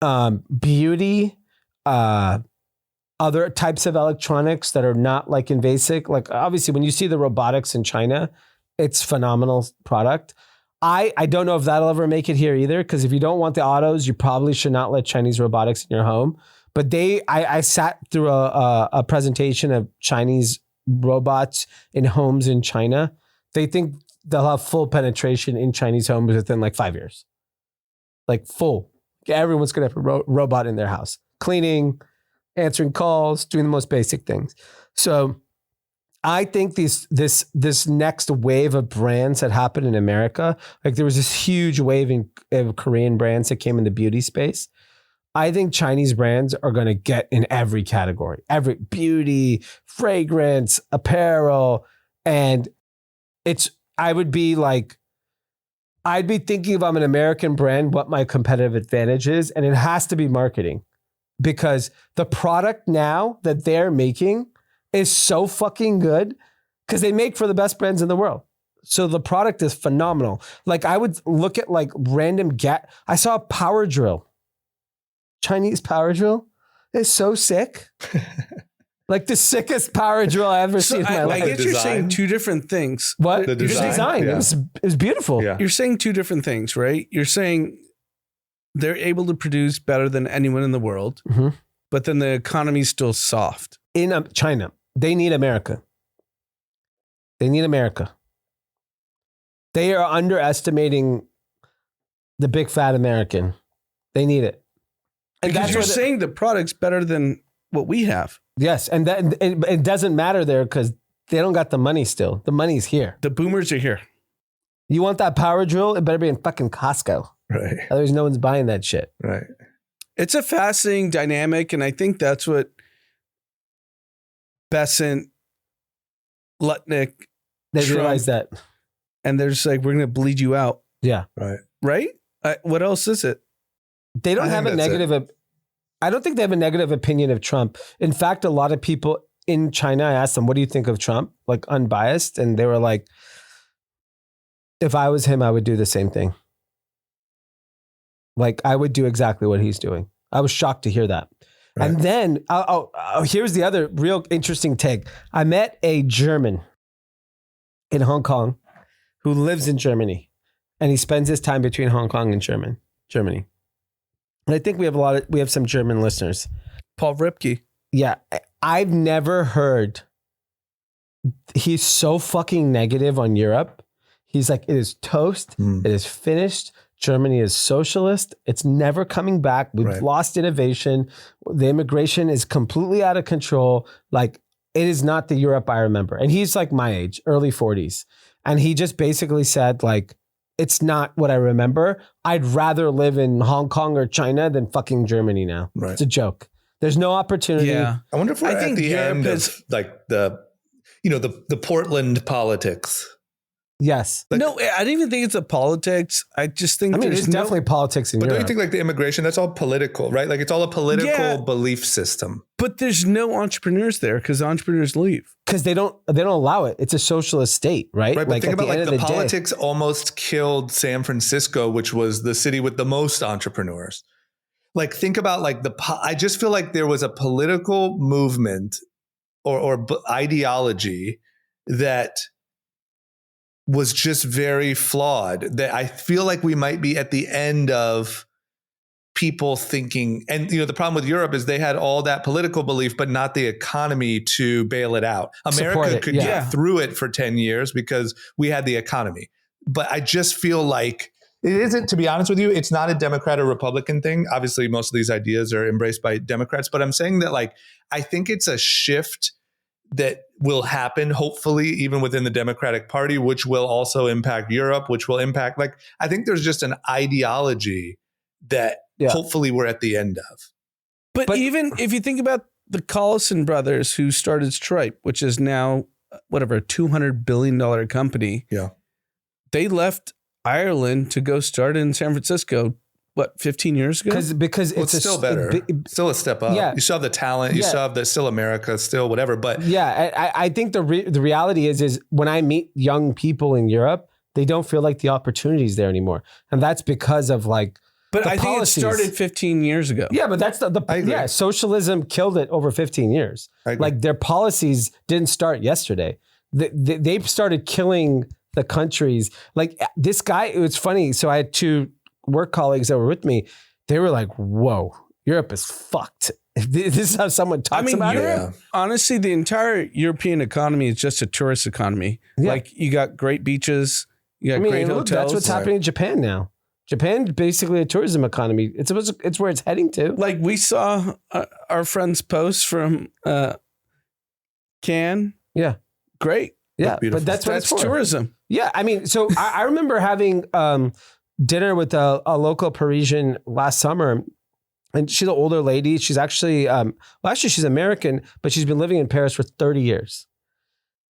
beauty, other types of electronics that are not like invasive. Like obviously when you see the robotics in China, it's phenomenal product. I don't know if that'll ever make it here either, because if you don't want the autos, you probably should not let Chinese robotics in your home. But I sat through a presentation of Chinese robots in homes in China. They think they'll have full penetration in Chinese homes within like 5 years. Like full. Everyone's going to have a robot in their house. Cleaning, answering calls, doing the most basic things. So I think this next wave of brands that happened in America, like there was this huge wave of Korean brands that came in the beauty space. I think Chinese brands are going to get in every category, every beauty, fragrance, apparel. And I'd be thinking if I'm an American brand, what my competitive advantage is. And it has to be marketing, because the product now that they're making is so fucking good, because they make for the best brands in the world. So the product is phenomenal. Like I would look at like random I saw a power drill. Chinese power drill is so sick. Like the sickest power drill I ever seen in my life. I guess you're saying two different things. What? The design. Yeah. It was beautiful. Yeah. You're saying two different things, right? You're saying they're able to produce better than anyone in the world, but then the economy's still soft. In China, they need America. They need America. They are underestimating the big fat American. They need it. And because you're saying the product's better than what we have. Yes, and that it doesn't matter there because they don't got the money still. The money's here. The boomers are here. You want that power drill? It better be in fucking Costco. Right. Otherwise, no one's buying that shit. Right. It's a fascinating dynamic, and I think that's what Besant, Lutnick, They Trump, realize that. and they're just like, we're going to bleed you out. Yeah. Right. Right? What else is it? They don't have a negative. I don't think they have a negative opinion of Trump. In fact, a lot of people in China, I asked them, what do you think of Trump? Like unbiased. And they were like, if I was him, I would do the same thing. Like I would do exactly what he's doing. I was shocked to hear that. Right. And then, here's the other real interesting take. I met a German in Hong Kong who lives in Germany, and he spends his time between Hong Kong and Germany. And I think we have some German listeners. Paul Ripke. Yeah. I've never heard. He's so fucking negative on Europe. He's like, it is toast. It is finished. Germany is socialist. It's never coming back. We've lost innovation. The immigration is completely out of control. Like it is not the Europe I remember. And he's like my age, early 40s. And he just basically said like, it's not what I remember. I'd rather live in Hong Kong or China than fucking Germany now. Right. It's a joke. There's no opportunity. Yeah. I wonder if we're at the end of like the Portland politics. Yes. Like, no, I don't even think it's a politics. I just think there's definitely politics in Europe. But don't you think like the immigration, that's all political, right? Like it's all a political belief system. But there's no entrepreneurs there because entrepreneurs leave. Because they don't allow it. It's a socialist state, right? Right. But like think about like the politics day. almost killed San Francisco, which was the city with the most entrepreneurs. Like think about like I just feel like there was a political movement or ideology that was just very flawed. That I feel like we might be at the end of people thinking, and the problem with Europe is they had all that political belief, but not the economy to bail it out. America could get through it for 10 years because we had the economy. But I just feel like it isn't, to be honest with you, it's not a Democrat or Republican thing. Obviously, most of these ideas are embraced by Democrats, but I'm saying that like, I think it's a shift that will happen, hopefully, even within the Democratic Party, which will also impact Europe, which will impact, like, I think there's just an ideology that hopefully we're at the end of. But even if you think about the Collison brothers who started Stripe, which is now, whatever, a $200 billion company. Yeah. They left Ireland to go start in San Francisco, 15 years ago? Because it's still better. Still a step up. Yeah. You still have the talent. You still have still America, still whatever. But I think the reality is when I meet young people in Europe, they don't feel like the opportunities there anymore. And that's because of like, but I think it started 15 years ago. Yeah, but that's socialism killed it over 15 years. Like their policies didn't start yesterday. They started killing the countries. Like this guy, it was funny. So I had two work colleagues that were with me. They were like, whoa, Europe is fucked. This is how someone talks about Europe, honestly, the entire European economy is just a tourist economy. Yeah. Like you got great beaches, you got great hotels. That's what's happening in Japan now. Japan is basically a tourism economy. It's where it's heading to. Like we saw our friend's post from Cannes. Yeah. Great. Yeah. But that's tourism. Yeah. I mean, so I remember having dinner with a local Parisian last summer, and she's an older lady. She's actually, she's American, but she's been living in Paris for 30 years.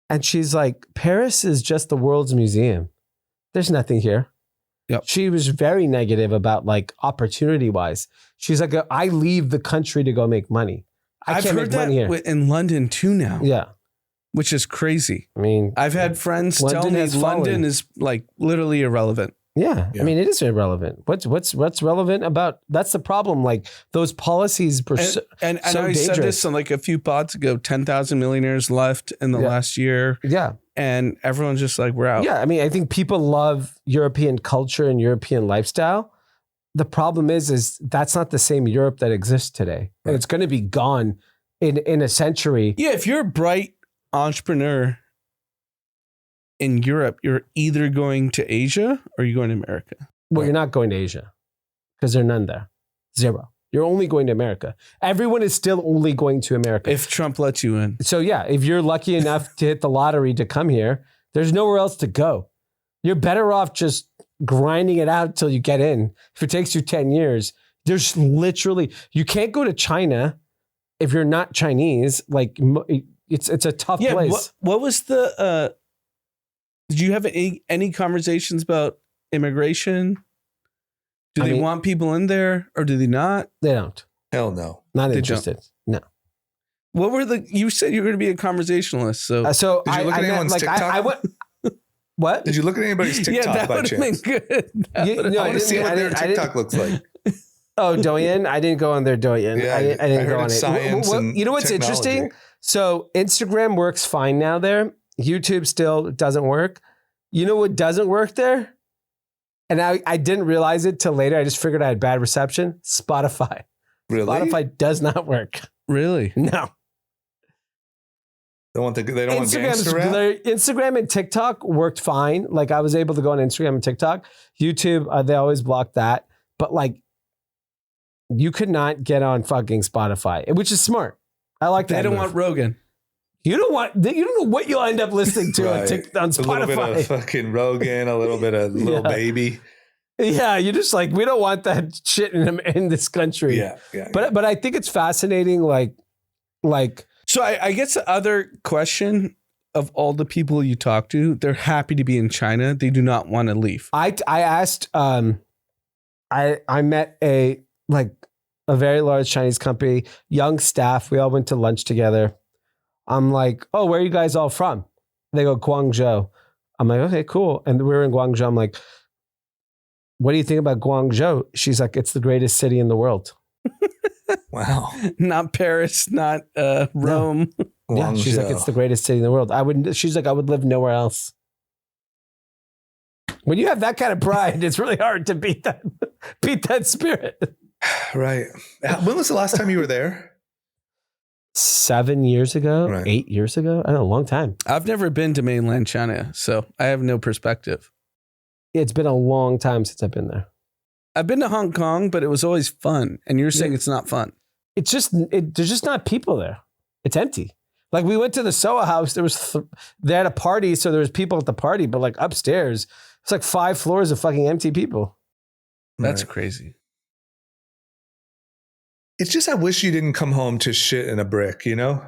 And she's like, Paris is just the world's museum. There's nothing here. Yep. She was very negative about like opportunity wise. She's like, I leave the country to go make money. I've heard that in London too now. Yeah. Which is crazy. I mean, I've had friends tell me London is like literally irrelevant. Yeah. I mean, it is irrelevant. What's relevant about, that's the problem. Like those policies were and I said this on like a few pods ago, 10,000 millionaires left in the last year. Yeah. And everyone's just like, we're out. Yeah. I mean, I think people love European culture and European lifestyle. The problem is that's not the same Europe that exists today. Right. And it's going to be gone in a century. Yeah. If you're a bright entrepreneur in Europe, you're either going to Asia or you're going to America. Well, you're not going to Asia because there are none there. Zero. You're only going to America. Everyone is still only going to America. If Trump lets you in. So yeah, if you're lucky enough to hit the lottery to come here, there's nowhere else to go. You're better off just grinding it out till you get in. If it takes you 10 years, there's literally, you can't go to China if you're not Chinese. Like it's a tough place. What was the, did you have any conversations about immigration? Do they want people in there or do they not? They don't. Hell no. Not interested. No. What were you said you were going to be a conversationalist. So did you look at anyone's TikTok? I went, what? Did you look at anybody's TikTok by chance? Been good. I want to see what their TikTok looks like. Oh, Douyin? I didn't go on their Douyin. Yeah, I didn't go on it. You know what's interesting? So Instagram works fine now there. YouTube still doesn't work. You know what doesn't work there? And I didn't realize it till later. I just figured I had bad reception. Spotify. Really? Spotify does not work. Really? No. They don't want gangster rap? Instagram and TikTok worked fine. Like I was able to go on Instagram and TikTok. YouTube, they always block that. But like, you could not get on fucking Spotify, which is smart. I like that. They don't want Rogan. You don't know what you'll end up listening to on Spotify. A little bit of fucking Rogan, a little bit of Lil Baby. Yeah, you're just like, we don't want that shit in this country. Yeah. But I think it's fascinating. Like. So I guess the other question of all the people you talk to, they're happy to be in China. They do not want to leave. I asked. I met a very large Chinese company, young staff. We all went to lunch together. I'm like, oh, where are you guys all from? They go, Guangzhou. I'm like, okay, cool. And we're in Guangzhou. I'm like, what do you think about Guangzhou? She's like, it's the greatest city in the world. Wow. Not Paris, not Rome. No. Yeah, she's like, it's the greatest city in the world. She's like, I would live nowhere else. When you have that kind of pride, it's really hard to beat that spirit. Right. When was the last time you were there? 7 years ago, Right. 8 years ago. I don't know, a long time. I've never been to mainland China, so I have no perspective. It's been a long time since I've been there. I've been to Hong Kong, but it was always fun. And you're saying it's not fun. It's just, there's just not people there. It's empty. Like we went to the Soho House. They had a party, so there was people at the party, but like upstairs, it's like 5 floors of fucking empty people. That's Right. crazy. It's just I wish you didn't come home to shit in a brick, you know?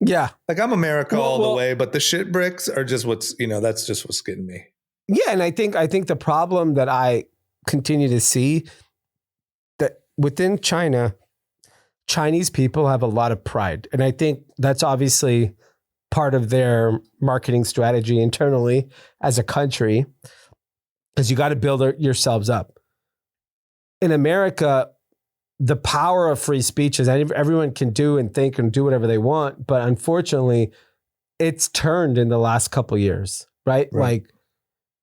Yeah. Like I'm America all the Well- way, but the shit bricks are just what's, that's just what's getting me. Yeah, and I think the problem that I continue to see that within China, Chinese people have a lot of pride. And I think that's obviously part of their marketing strategy internally as a country, because you got to build yourselves up. In America, the power of free speech is everyone can do and think and do whatever they want. But unfortunately, it's turned in the last couple of years, right? Right.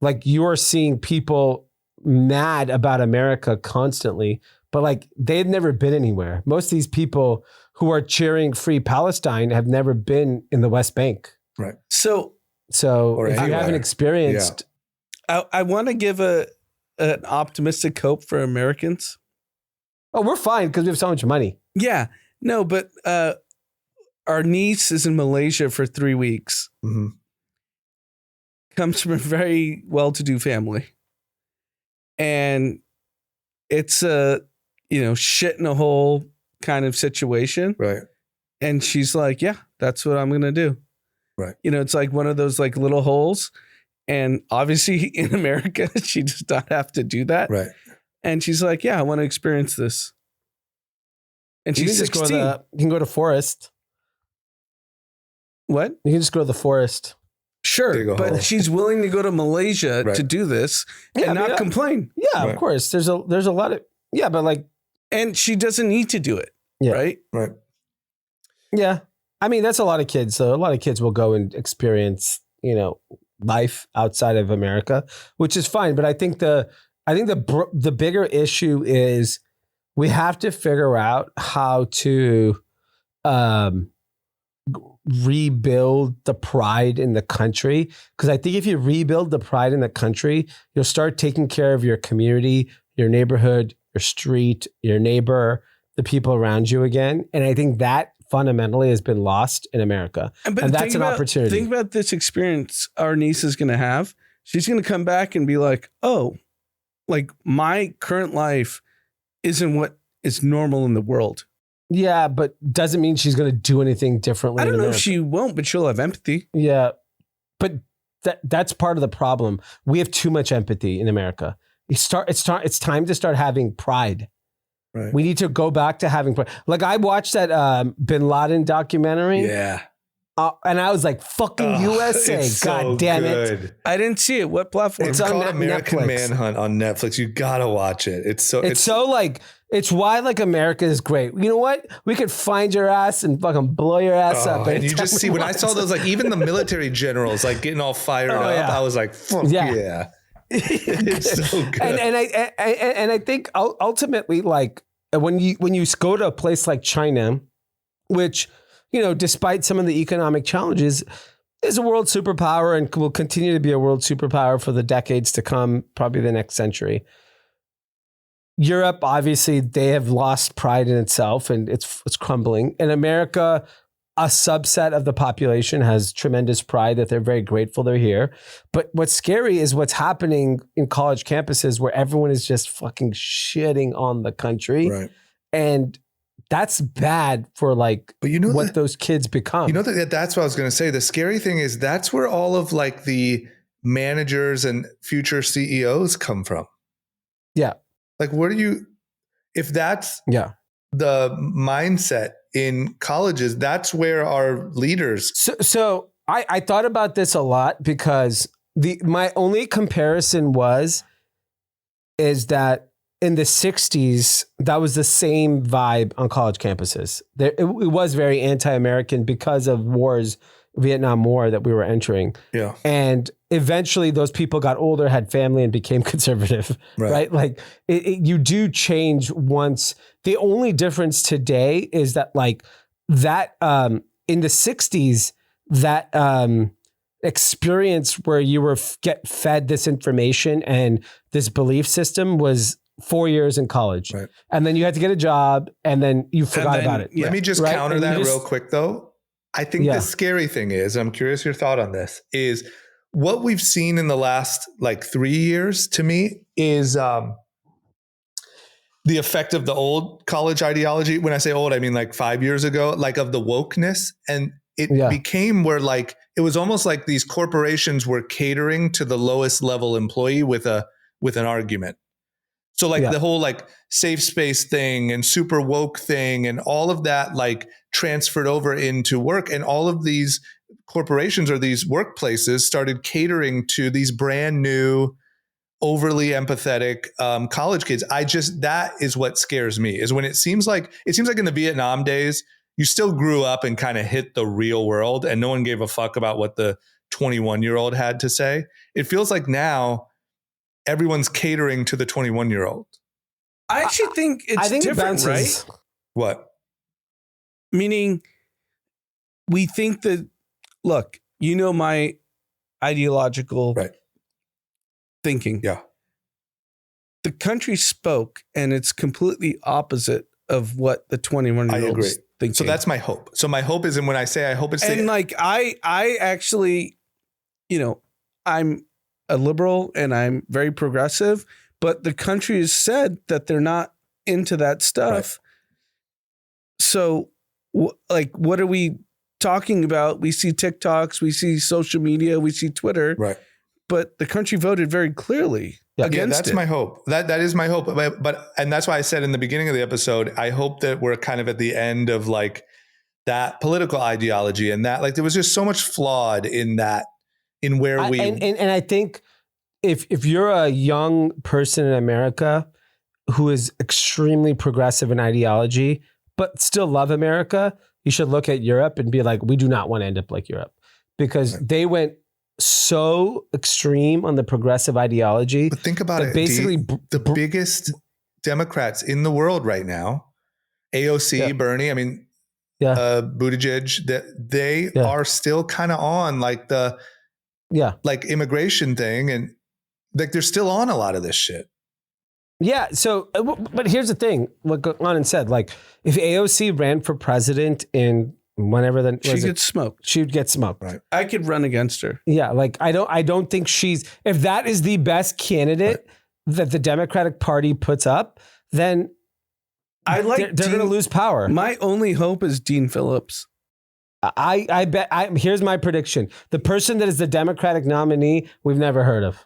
Like you're seeing people mad about America constantly, but like they've never been anywhere. Most of these people who are cheering free Palestine have never been in the West Bank. Right. So Or if you anywhere. haven't experienced, I want to give an optimistic hope for Americans. oh, we're fine because we have so much money. Yeah. No, but our niece is in Malaysia for 3 weeks. Mhm. Comes from a very well-to-do family. And it's a, shit in a hole kind of situation. Right. And she's like, yeah, that's what I'm going to do. Right. It's like one of those like little holes. And obviously in America, she does not have to do that. Right. And she's like, yeah, I want to experience this. And You she's can just 16. you can go to forest. What? You can just go to the forest. Sure. Dig a But hole. she's willing to go to Malaysia Right. to do this Yeah, and I mean, not complain. Yeah, Right. of course. There's a lot of, yeah, but like, And she doesn't need to do it. Yeah. Right. Right. yeah. I mean, that's a lot of kids. So a lot of kids will go and experience, life outside of America, which is fine. But I think the bigger issue is we have to figure out how to rebuild the pride in the country. Because I think if you rebuild the pride in the country, you'll start taking care of your community, your neighborhood, your street, your neighbor, the people around you again. And I think that fundamentally has been lost in America. But And that's think an about- opportunity. Think about this experience our niece is going to have. She's going to come back and be like, oh, like my current life isn't what is normal in the world. Yeah, but doesn't mean she's going to do anything differently. I don't in know if America. she won't, but she'll have empathy. Yeah, but that's part of the problem. We have too much empathy in America. It's time to start having pride. Right. We need to go back to having pride. Like I watched that Bin Laden documentary, Yeah. and I was like, "Fucking Oh, USA! it's God so damn it!" good. I didn't see it. What platform? It's on called American Netflix. Manhunt on Netflix. You gotta watch it. It's So like, it's why like America is great. You know what? We could find your ass and fucking blow your ass up. and you anytime just we see when I want. saw those, like even the military generals, like getting all fired up. yeah. I was like, "Fuck Yeah. yeah!" It's so good. and I think ultimately, like when you go to a place like China, which despite some of the economic challenges, is a world superpower and will continue to be a world superpower for the decades to come, probably the next century. Europe, obviously, they have lost pride in itself and it's crumbling. In America, a subset of the population has tremendous pride that they're very grateful they're here. But what's scary is what's happening in college campuses where everyone is just fucking shitting on the country. Right. And that's bad for like But you know what that- those kids become. That's what I was going to say. The scary thing is that's where all of like the managers and future CEOs come from. Yeah. Like, if that's Yeah. the mindset in colleges, that's where our leaders. So I thought about this a lot because my only comparison is that in the 60s, that was the same vibe on college campuses. It was very anti-American because of wars Vietnam War that we were entering. Yeah. And eventually those people got older, had family, and became conservative, right? Like you do change once. The only difference today is that like that in the 60s, that experience where you were get fed this information and this belief system was 4 years in college. Right. And then you had to get a job and then you forgot about it. Let me just counter that real quick though. I think the scary thing is, I'm curious your thought on this, is what we've seen in the last like 3 years to me is the effect of the old college ideology. When I say old, I mean like 5 years ago, like of the wokeness. And it became where like, it was almost like these corporations were catering to the lowest level employee with an argument. So like the whole like safe space thing and super woke thing and all of that like transferred over into work, and all of these corporations or these workplaces started catering to these brand new, overly empathetic college kids. That is what scares me, is when it seems like in the Vietnam days, you still grew up and kind of hit the real world and no one gave a fuck about what the 21-year-old had to say. It feels like now everyone's catering to the 21-year-old. I actually think it's different, right? What? Meaning, we think that, look, my ideological thinking. Yeah. The country spoke, and it's completely opposite of what the 21-year-olds thinking. So that's my hope. So my hope is, and when I say I hope it's... And like, I actually, I'm a liberal and I'm very progressive, but the country has said that they're not into that stuff. Right. So what are we talking about? We see TikToks, we see social media, we see Twitter, right? But the country voted very clearly against that's it. my hope. That is my hope. But and that's why I said in the beginning of the episode, I hope that we're kind of at the end of like that political ideology, and that like there was just so much flawed in that, in where we and I think if you're a young person in America who is extremely progressive in ideology but still love America, you should look at Europe and be like, we do not want to end up like Europe, because they went so extreme on the progressive ideology. But think about it. Basically, the biggest Democrats in the world right now, AOC, Bernie, I mean, Buttigieg, that they are still kind of on like the like immigration thing, and like they're still on a lot of this shit. Yeah. So, but here's the thing: what Anand said, like, if AOC ran for president in whenever she gets smoked, she would get smoked. Right. I could run against her. Yeah. Like, I don't think if that is the best candidate that the Democratic Party puts up, then they're going to lose power. My only hope is Dean Phillips. I bet. Here's my prediction: the person that is the Democratic nominee, we've never heard of.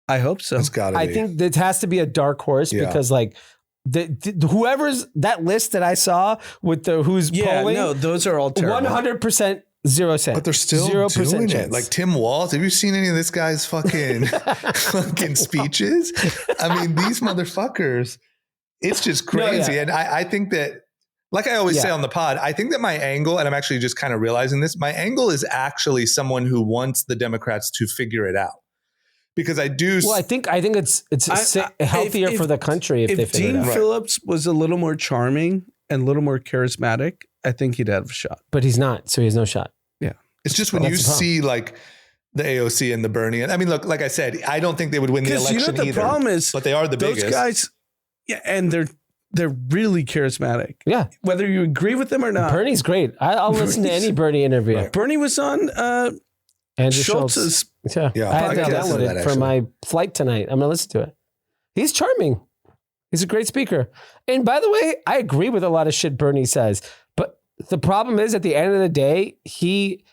I hope so. It's gotta be. I think it has to be a dark horse because like whoever's that list that I saw with the who's polling. No, those are all terrible. 100% 0 cents. But they're still 0% doing it. Like Tim Walz. Have you seen any of this guy's fucking speeches? I mean, these motherfuckers, it's just crazy. No, and I think that, like I always say on the pod, I think that my angle, and I'm actually just kind of realizing this, my angle is actually someone who wants the Democrats to figure it out. Because I do. Well, I think it's healthier for the country if they figure it out. If Dean Phillips was a little more charming and a little more charismatic, I think he'd have a shot. But he's not, so he has no shot. Yeah. It's just when you see like the AOC and the Bernie. I mean, look, like I said, I don't think they would win the election either. The problem is, but they are the biggest. Those guys, and they're really charismatic. Yeah. Whether you agree with them or not. Bernie's great. I'll listen to any Bernie interview. Right. Bernie was on Andrew Schultz's. Yeah. I had to download it for my flight tonight. I'm going to listen to it. He's charming. He's a great speaker. And by the way, I agree with a lot of shit Bernie says. But the problem is, at the end of the day, he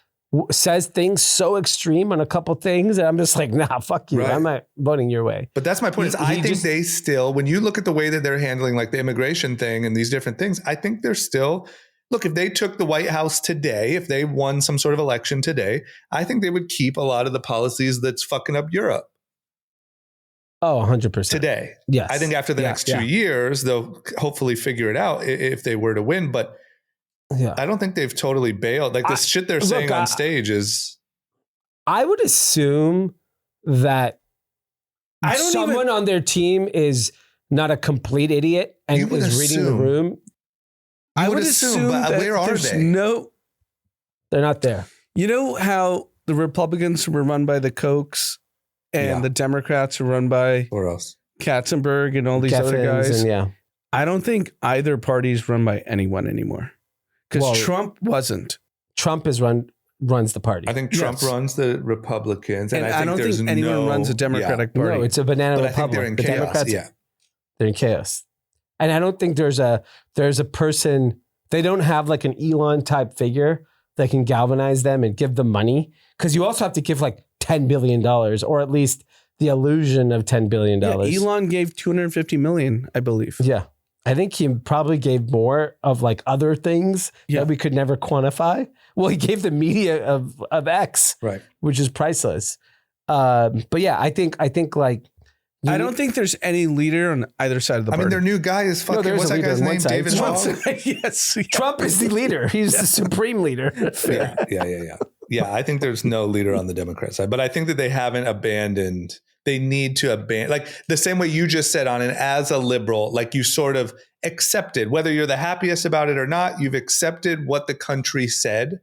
says things so extreme on a couple things that I'm just like, nah, fuck you. Right. I'm not voting your way. But that's my point. I think they still, when you look at the way that they're handling like the immigration thing and these different things, I think they're still... Look, if they took the White House today, if they won some sort of election today, I think they would keep a lot of the policies that's fucking up Europe. Oh, 100%. Today. Yes. I think after the next 2 years, they'll hopefully figure it out if they were to win. But Yeah. I don't think they've totally bailed. Like the shit they're saying on stage is. I would assume that someone on their team is not a complete idiot and is reading the room. I would assume, but where are they? They're not there. You know how the Republicans were run by the Kochs and the Democrats were run by Katzenberg and all these other guys? I don't think either party is run by anyone anymore. Because Trump wasn't. Trump runs the party. I think Trump runs the Republicans. And I don't think anyone runs a Democratic party. No, it's a banana but republic. I think the they're in chaos. Democrats, they're in chaos. And I don't think there's a person, they don't have like an Elon type figure that can galvanize them and give them money. Because you also have to give like $10 billion or at least the illusion of $10 billion. Yeah, Elon gave $250 million, I believe. Yeah. I think he probably gave more of like other things that we could never quantify. Well, he gave the media of X, right, which is priceless. But yeah, I think like I don't think there's any leader on either side of the party. I mean, their new guy is fucking. What's that guy's name? David Hall. Yes, Trump is the leader. He's the supreme leader. Yeah. I think there's no leader on the Democrat side, but I think that they haven't abandoned. They need to abandon, like the same way you just said on it, as a liberal, like you sort of accepted, whether you're the happiest about it or not, you've accepted what the country said.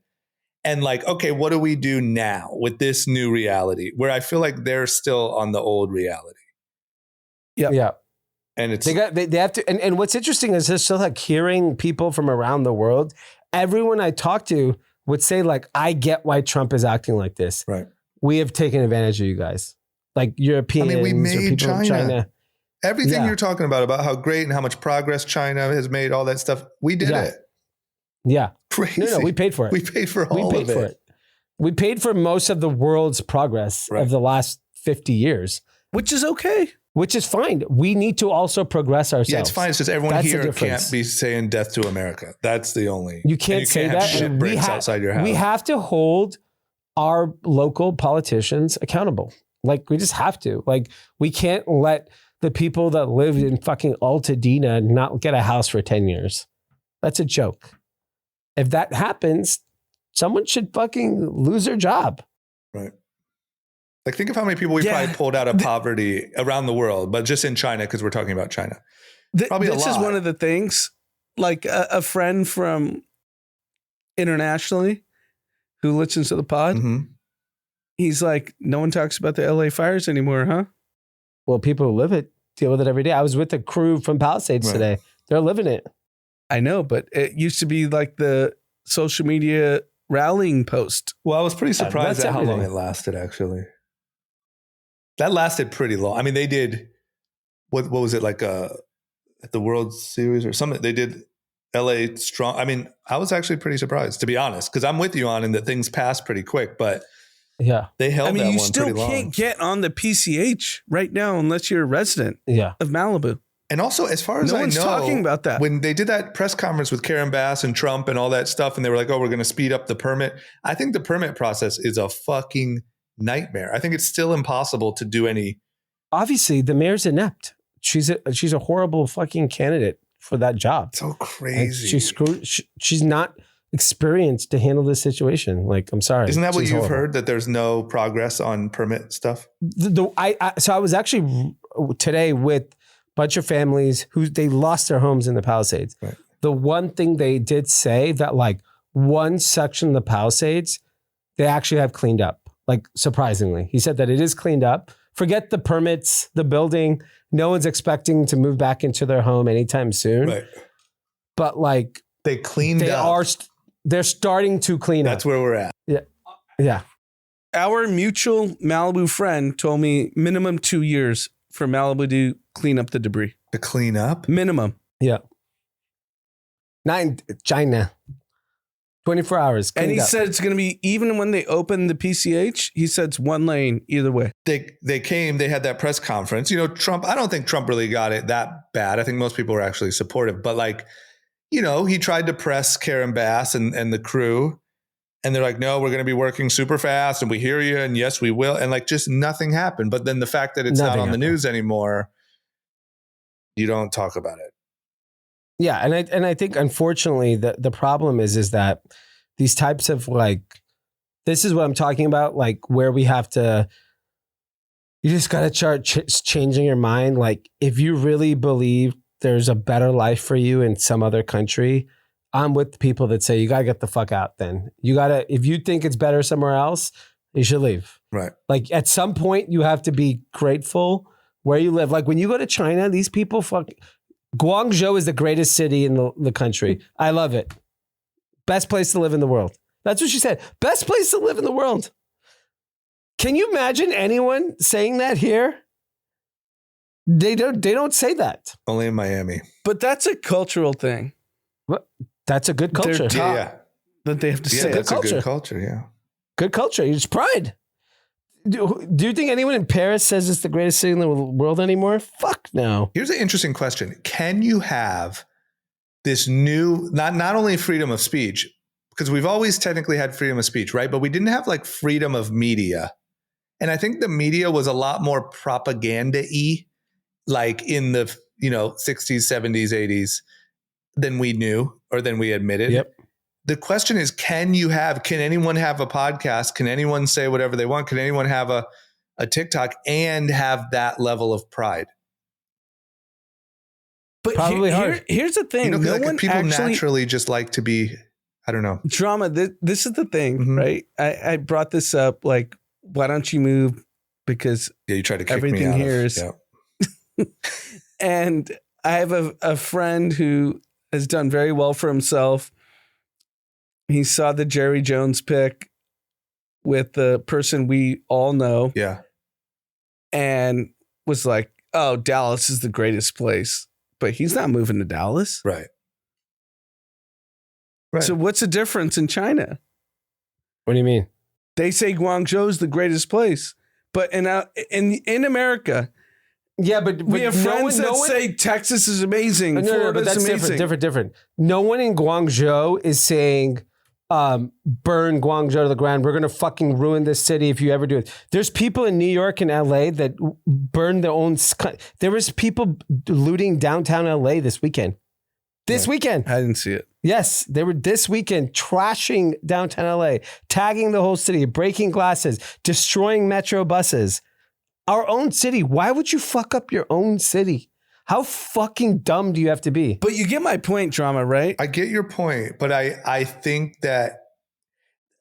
And like, okay, what do we do now with this new reality? Where I feel like they're still on the old reality. Yeah. And it's they have to, and what's interesting is just like hearing people from around the world, everyone I talk to would say like, I get why Trump is acting like this. Right. We have taken advantage of you guys. Like Europeans, we made China. Everything you're talking about how great and how much progress China has made, all that stuff. We did it. Yeah. Crazy. No, we paid for it. We paid for all of it. We paid for most of the world's progress of the last 50 years. Which is okay. Which is fine. We need to also progress ourselves. Yeah, it's fine. It's just everyone here can't be saying death to America. That's the only. You can't say have that. Shit breaks outside your house. We have to hold our local politicians accountable. Like we just have to. Like we can't let the people that lived in fucking Altadena not get a house for 10 years. That's a joke. If that happens, someone should fucking lose their job. Right. Like think of how many people we probably pulled out of poverty around the world, but just in China, because we're talking about China. Probably this is one of the things, like a friend from internationally who listens to the pod. Mm-hmm. He's like, no one talks about the LA fires anymore, huh? Well, people who live it deal with it every day. I was with a crew from Palisades today. They're living it. I know, but it used to be like the social media rallying post. Well, I was pretty surprised at how long it lasted, actually. That lasted pretty long. I mean, they did, what was it, like at the World Series or something? They did LA strong. I mean, I was actually pretty surprised, to be honest, because I'm with you on in that things passed pretty quick, but they held that one pretty long. You still can't get on the PCH right now unless you're a resident of Malibu. And also, as far as no I one's know, talking about that. When they did that press conference with Karen Bass and Trump and all that stuff, and they were like, oh, we're going to speed up the permit. I think the permit process is a fucking nightmare. I think it's still impossible to do any. Obviously, the mayor's inept. She's a horrible fucking candidate for that job. So crazy. She's not experienced to handle this situation. Like, I'm sorry. Isn't that what you've heard, that there's no progress on permit stuff? So I was actually today with a bunch of families who they lost their homes in the Palisades. Right. The one thing they did say that like one section of the Palisades, they actually have cleaned up. Like surprisingly, he said that it is cleaned up. Forget the permits, the building. No one's expecting to move back into their home anytime soon. Right. But like they cleaned up. They're starting to clean up. That's where we're at. Yeah. Yeah. Our mutual Malibu friend told me minimum 2 years for Malibu to clean up the debris. To clean up? Minimum. Yeah. Not in China. 24 hours. And he said it's going to be, even when they open the PCH, he said it's one lane either way. They came, they had that press conference. You know, Trump, I don't think Trump really got it that bad. I think most people were actually supportive. But like, you know, he tried to press Karen Bass and the crew. And they're like, no, we're going to be working super fast. And we hear you. And yes, we will. And like, just nothing happened. But then the fact that it's not on the news anymore, you don't talk about it. Yeah, and I think unfortunately the problem is that these types of like, this is what I'm talking about, like where we have to, you just got to start changing your mind. Like if you really believe there's a better life for you in some other country, I'm with people that say you got to get the fuck out. Then you got to, if you think it's better somewhere else, you should leave. Right. Like at some point you have to be grateful where you live. Like when you go to China, these people Guangzhou is the greatest city in the country. I love it. Best place to live in the world. That's what she said. Best place to live in the world. Can you imagine anyone saying that here? They don't say that. Only in Miami. But that's a cultural thing. What? That's a good culture. Yeah. That they have to say. That's a good culture. Yeah. Good culture. It's pride. Do you think anyone in Paris says it's the greatest city in the world anymore? Fuck no. Here's an interesting question. Can you have this new, not only freedom of speech, because we've always technically had freedom of speech, right? But we didn't have like freedom of media. And I think the media was a lot more propaganda-y, like in the, 60s, 70s, 80s than we knew or than we admitted. Yep. The question is, can anyone have a podcast? Can anyone say whatever they want? Can anyone have a TikTok and have that level of pride? But probably hard. Here's the thing. No one people naturally just like to be, I don't know. Drama. This is the thing, right? I brought this up. Like, why don't you move? Because you tried to kick everything me out here is. Yeah. And I have a friend who has done very well for himself. He saw the Jerry Jones pick with the person we all know. Yeah. And was like, oh, Dallas is the greatest place. But he's not moving to Dallas. Right. So what's the difference in China? What do you mean? They say Guangzhou is the greatest place. But in America, yeah, but we have friends that say Texas is amazing. No, but that's amazing. different. No one in Guangzhou is saying, burn Guangzhou to the ground. We're going to fucking ruin this city if you ever do it. There's people in New York and LA that burn their own. There was people looting downtown LA this weekend. Weekend. I didn't see it. Yes, they were this weekend trashing downtown LA, tagging the whole city, breaking glasses, destroying metro buses. Our own city. Why would you fuck up your own city? How fucking dumb do you have to be? But you get my point, Drama, right? I get your point, but I think that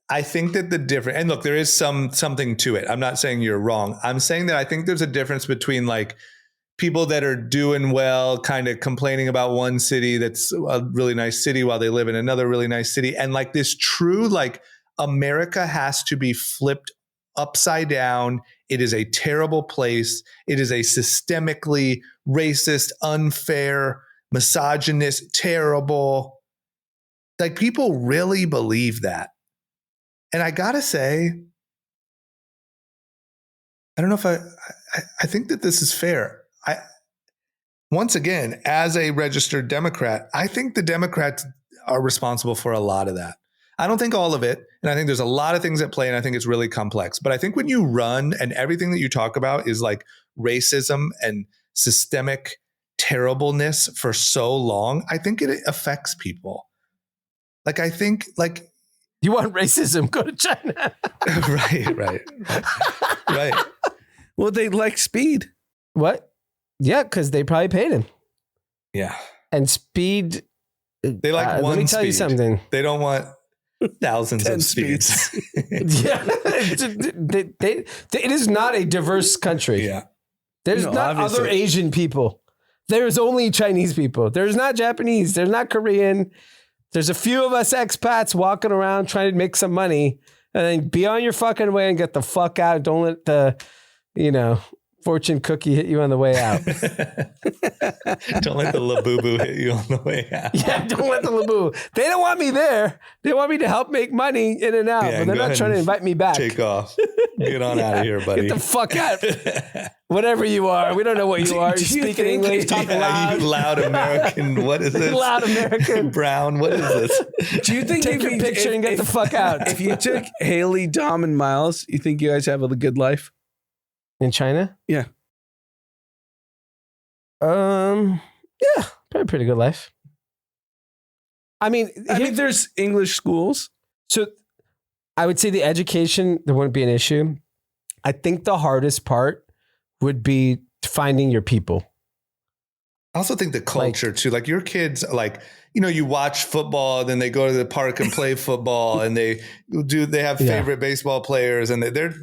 the difference, and look, there is something to it. I'm not saying you're wrong. I'm saying that I think there's a difference between like people that are doing well, kind of complaining about one city that's a really nice city while they live in another really nice city, and like this true like America has to be flipped upside down. It is a terrible place. It is a systemically racist, unfair, misogynist, terrible. Like people really believe that. And I gotta say, I don't know if I think that this is fair. Once again, as a registered Democrat, I think the Democrats are responsible for a lot of that. I don't think all of it. And I think there's a lot of things at play and I think it's really complex. But I think when you run and everything that you talk about is like racism and systemic terribleness for so long, I think it affects people. Like, I think like. You want racism? Go to China. Right. Well, they like speed. What? Yeah, because they probably paid him. Yeah. And speed. They like one Let me tell you something. They don't want thousands of speeds. Yeah. It is not a diverse country. Yeah. There's not obviously other Asian people. There's only Chinese people. There's not Japanese. There's not Korean. There's a few of us expats walking around trying to make some money, and then be on your fucking way and get the fuck out. Don't let the, fortune cookie hit you on the way out. Don't let the labubu hit you on the way out. Yeah, don't let the labubu. They don't want me there. They want me to help make money in and out, but they're not trying to invite me back. Take off. Get on out of here, buddy. Get the fuck out. Whatever you are. We don't know what you are. You speak in English, talk loud. You loud American. What is this? Loud American. Brown. What is this? Do you think take your picture and get the fuck out? If you took Haley, Dom, and Miles, you think you guys have a good life? In China? Yeah. Yeah, probably pretty good life. I mean, there's English schools. So I would say the education, there wouldn't be an issue. I think the hardest part would be finding your people. I also think the culture too, like your kids, like, you know, you watch football, then they go to the park and play football, and they have favorite baseball players, and they're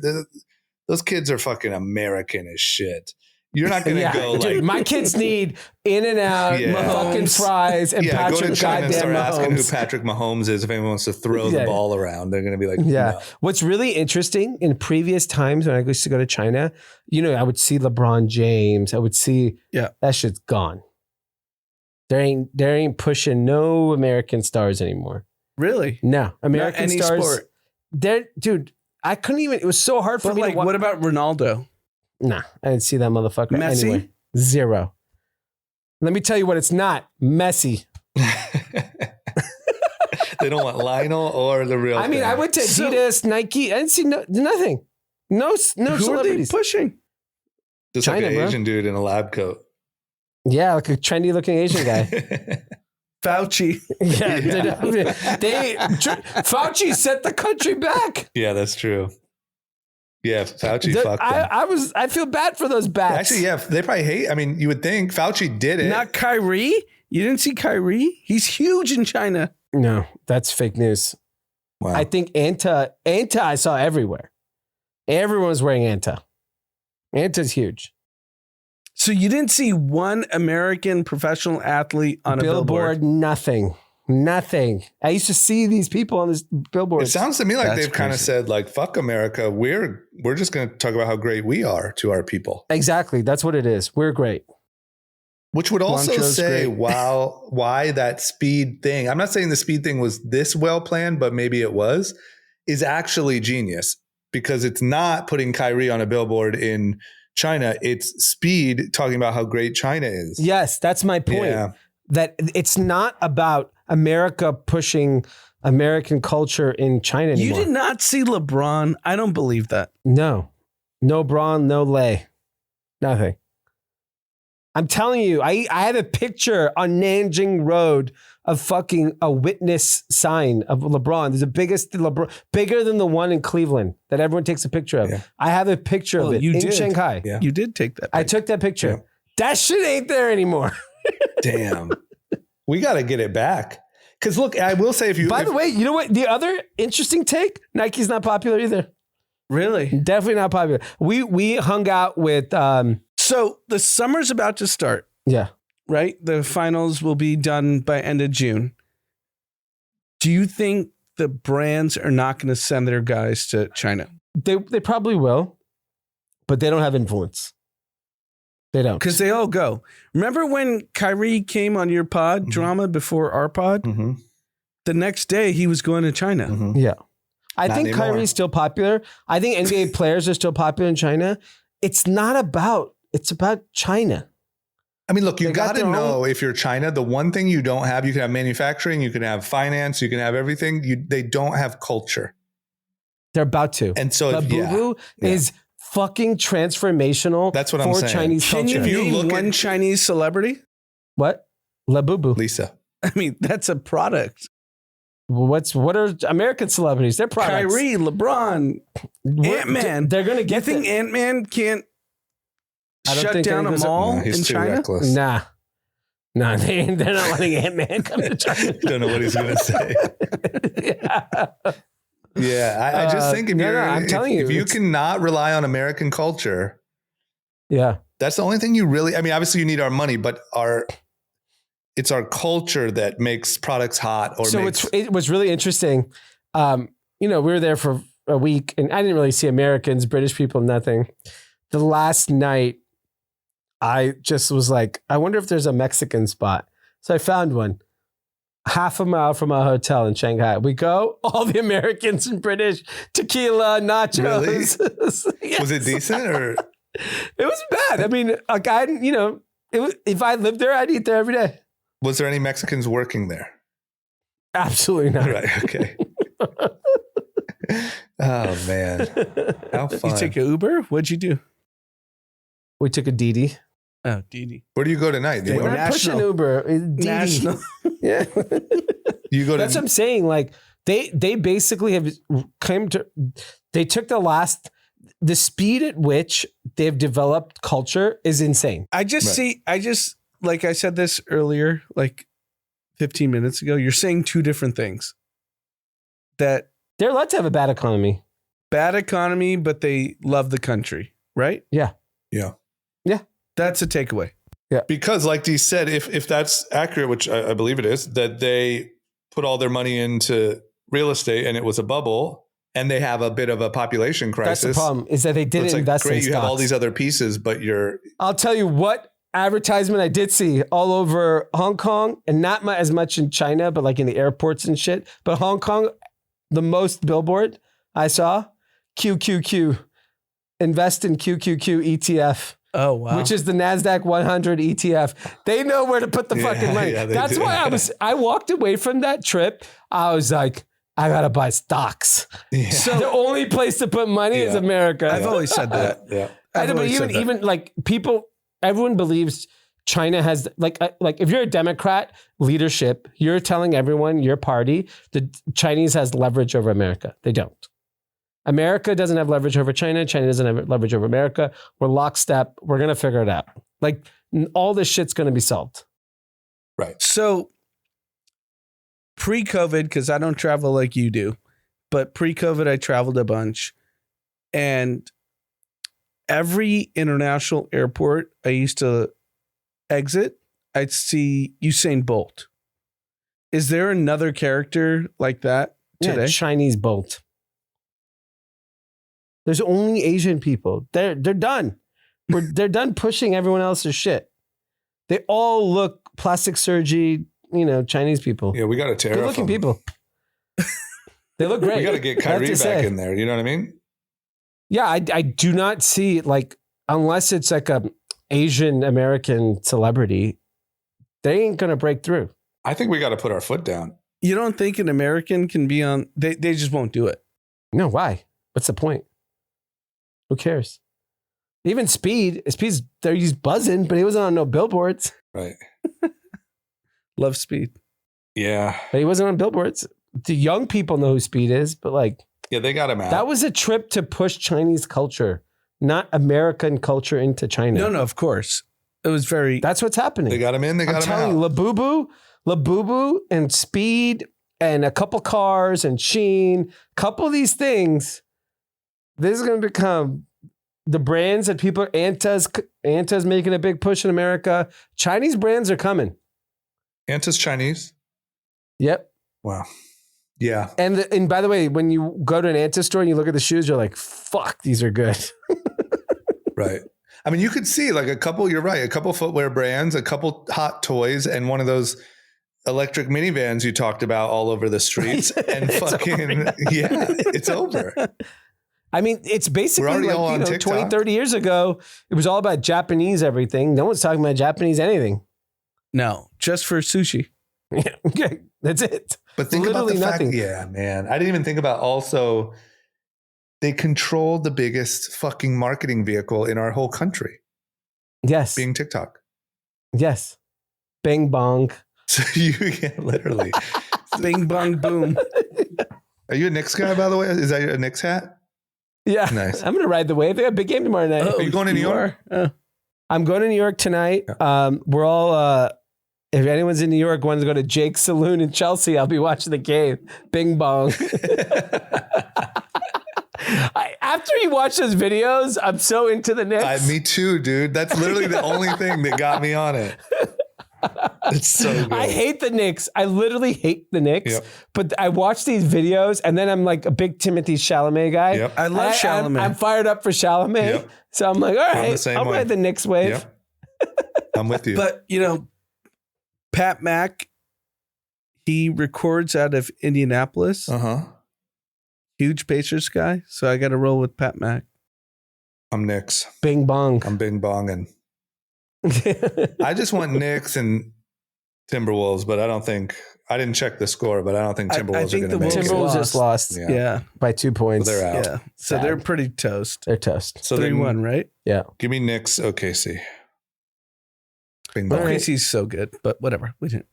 those kids are fucking American as shit. You're not going to go dude, like my kids need in and out, fucking fries, and Patrick go to China and start Mahomes. asking who Patrick Mahomes is if anyone wants to throw the ball around. They're going to be like, no. What's really interesting in previous times when I used to go to China, you know, I would see LeBron James. I would see that shit's gone. There ain't pushing no American stars anymore. Really? No, American stars. Sport. Dude, I couldn't even. It was so hard for me. Like, what about Ronaldo? Nah, I didn't see that motherfucker. Messi? Anyway, zero. Let me tell you what it's not. Messi. They don't want Lionel or the real. I mean, I went to Adidas, Nike. I didn't see nothing. No Who celebrities. are they pushing? Just China, like an bro. Asian dude in a lab coat. Yeah, like a trendy looking Asian guy. Fauci. Fauci set the country back. Yeah, that's true. Yeah, Fauci fucked them. I feel bad for those bats. Actually, yeah, they probably hate. I mean, you would think Fauci did it. Not Kyrie? You didn't see Kyrie? He's huge in China. No, that's fake news. Wow. I think Anta I saw everywhere. Everyone was wearing Anta. Anta's huge. So you didn't see one American professional athlete on a billboard? Nothing. I used to see these people on this billboard. It sounds to me like That's they've kind of said, like, fuck America. We're just going to talk about how great we are to our people. Exactly. That's what it is. We're great. Which would also Guangzhou's say, great. wow, why that speed thing. I'm not saying the speed thing was this well planned, but maybe it was, is actually genius because it's not putting Kyrie on a billboard in China. It's speed talking about how great China is. Yes, that's my point. Yeah. That it's not about America pushing American culture in China anymore. You did not see LeBron. I don't believe that. No Braun, no Lay. Nothing. I'm telling you, I have a picture on Nanjing Road of fucking a witness sign of LeBron. There's a bigger than the one in Cleveland that everyone takes a picture of. Yeah. I have a picture of it in Shanghai. Yeah. You did take that. I took that picture. Yeah. That shit ain't there anymore. Damn. We got to get it back. Because look, I will say By the way, you know what? The other interesting take, Nike's not popular either. Really? Definitely not popular. We hung out with So the summer's about to start, yeah. right? The finals will be done by end of June. Do you think the brands are not going to send their guys to China? They probably will, but they don't have influence. They don't. Because they all go. Remember when Kyrie came on your pod, Drama, before our pod? Mm-hmm. The next day he was going to China. Mm-hmm. Yeah. I Not think anymore. Kyrie's still popular. I think NBA players are still popular in China. It's about China. I mean, look, you They got got to their know if you're China, the one thing you don't have, you can have manufacturing, you can have finance, you can have everything. They don't have culture. They're about to. And so, Labubu is fucking transformational. That's what I'm for saying. Chinese Can culture. you you name look one at- Chinese celebrity? What? Labubu. Lisa. I mean, that's a product. What are American celebrities? They're products. Kyrie, LeBron, Ant-Man. They're gonna You get think Ant-Man can't I don't shut think down a anything's- mall No, he's in too China? reckless. Nah, they're not letting Ant-Man come to China. Don't know what he's going to say. Yeah. Yeah, I just think if I'm telling you, if you it's- cannot rely on American culture, Yeah. that's the only thing you really. I mean, obviously you need our money, but it's our culture that makes products hot. Or So makes, it was really interesting. We were there for a week, and I didn't really see Americans, British people, nothing. The last night, I just was like, I wonder if there's a Mexican spot. So I found one. Half a mile from our hotel in Shanghai. We go, all the Americans and British, tequila, nachos. Really? Yes. Was it decent or? It was bad. I mean, like if I lived there, I'd eat there every day. Was there any Mexicans working there? Absolutely not. Right. Okay. Oh man, how fun! You take an Uber? What'd you do? We took a Didi. Oh, Didi. Where do you go tonight? Do you, We're go, not pushing Uber. Didi. National. Yeah. you go That's what to I'm saying. Like they basically have they took the speed at which they've developed culture is insane. I just like I said this earlier, like 15 minutes ago, you're saying two different things. That They're allowed to have a bad economy. bad economy, but they love the country, right? Yeah. yeah. That's a takeaway. Because like Dee said, if that's accurate, which I believe it is, that they put all their money into real estate and it was a bubble and they have a bit of a population crisis. That's the problem is that they didn't invest in great, you stocks. have all these other pieces, but I'll tell you what advertisement I did see all over Hong Kong and not as much in China, but like in the airports and shit. But Hong Kong, the most billboard I saw, QQQ, invest in QQQ ETF. Oh, wow. Which is the NASDAQ 100 ETF. They know where to put the fucking money. Yeah, That's do. why I walked away from that trip. I was like, I got to buy stocks. Yeah. So the only place to put money is America. I've always said that. Yeah. I know, but even like people, everyone believes China has like if you're a Democrat leadership, you're telling everyone, your party, the Chinese has leverage over America. They don't. America doesn't have leverage over China. China doesn't have leverage over America. We're lockstep. We're going to figure it out. Like all this shit's going to be solved. Right. So pre-COVID, because I don't travel like you do, but pre-COVID, I traveled a bunch. And every international airport I used to exit, I'd see Usain Bolt. Is there another character like that today? Yeah, Chinese Bolt. There's only Asian people. They're done. They're done pushing everyone else's shit. They all look plastic surgery, Chinese people. Yeah, we got to tear Good looking people. They look great. We got to get Kyrie back in there. You know what I mean? Yeah, I do not see like unless it's like a Asian American celebrity, they ain't gonna break through. I think we got to put our foot down. You don't think an American can be on? They just won't do it. No, why? What's the point? Who cares? Even Speed's there. He's buzzing, but he wasn't on no billboards. Right. Love Speed. Yeah. But he wasn't on billboards. The young people know who Speed is, but like, yeah, they got him out. That was a trip to push Chinese culture, not American culture into China. No, of course. It was very. That's what's happening. They got him in. They got him out. I'm telling you, Labubu and Speed and a couple cars and Sheen, couple of these things. This is going to become the brands that people, Anta's making a big push in America. Chinese brands are coming. Anta's Chinese? Yep. Wow. Yeah. And by the way, when you go to an Anta store and you look at the shoes, you're like, fuck, these are good. Right. I mean, you could see like you're right, a couple footwear brands, a couple hot toys, and one of those electric minivans you talked about all over the streets. And fucking, it's over. I mean, it's basically We're already like, all on TikTok. 20, 30 years ago, it was all about Japanese everything. No one's talking about Japanese anything. No, just for sushi. Yeah, okay, that's it. But think Literally about the nothing. fact, yeah, man. I didn't even think about also they control the biggest fucking marketing vehicle in our whole country. Yes. Being TikTok. Yes. Bing bong. So you can literally. Bing bong boom. Are you a Knicks guy, by the way? Is that a Knicks hat? Yeah. Nice. I'm going to ride the wave. They got a big game tomorrow night. Are you going to New York? I'm going to New York tonight. We're all, if anyone's in New York, wants to go to Jake's Saloon in Chelsea, I'll be watching the game. Bing bong. After you watch those videos, I'm so into the Knicks. Me too, dude. That's literally the only thing that got me on it. It's so good. I hate the Knicks. I literally hate the Knicks. Yep. But I watch these videos, and then I'm like a big Timothée Chalamet guy. Yep. I love Chalamet. I'm fired up for Chalamet. Yep. So I'm like, all right, I'll way. ride the Knicks wave. Yep. I'm with you. But, Pat Mack, he records out of Indianapolis. Huge Pacers guy. So I got to roll with Pat Mack. I'm Knicks. Bing bong. I'm bing bonging. I just want Knicks and Timberwolves, but I didn't check the score, but I don't think Timberwolves are going to make it. Timberwolves just lost Yeah. by 2 points. They're out. Yeah. So Sad. they're pretty toast. They're toast. So 3-1, right? Yeah. Give me Knicks, OKC. Bing bong. Crazy's so good, but whatever. We didn't.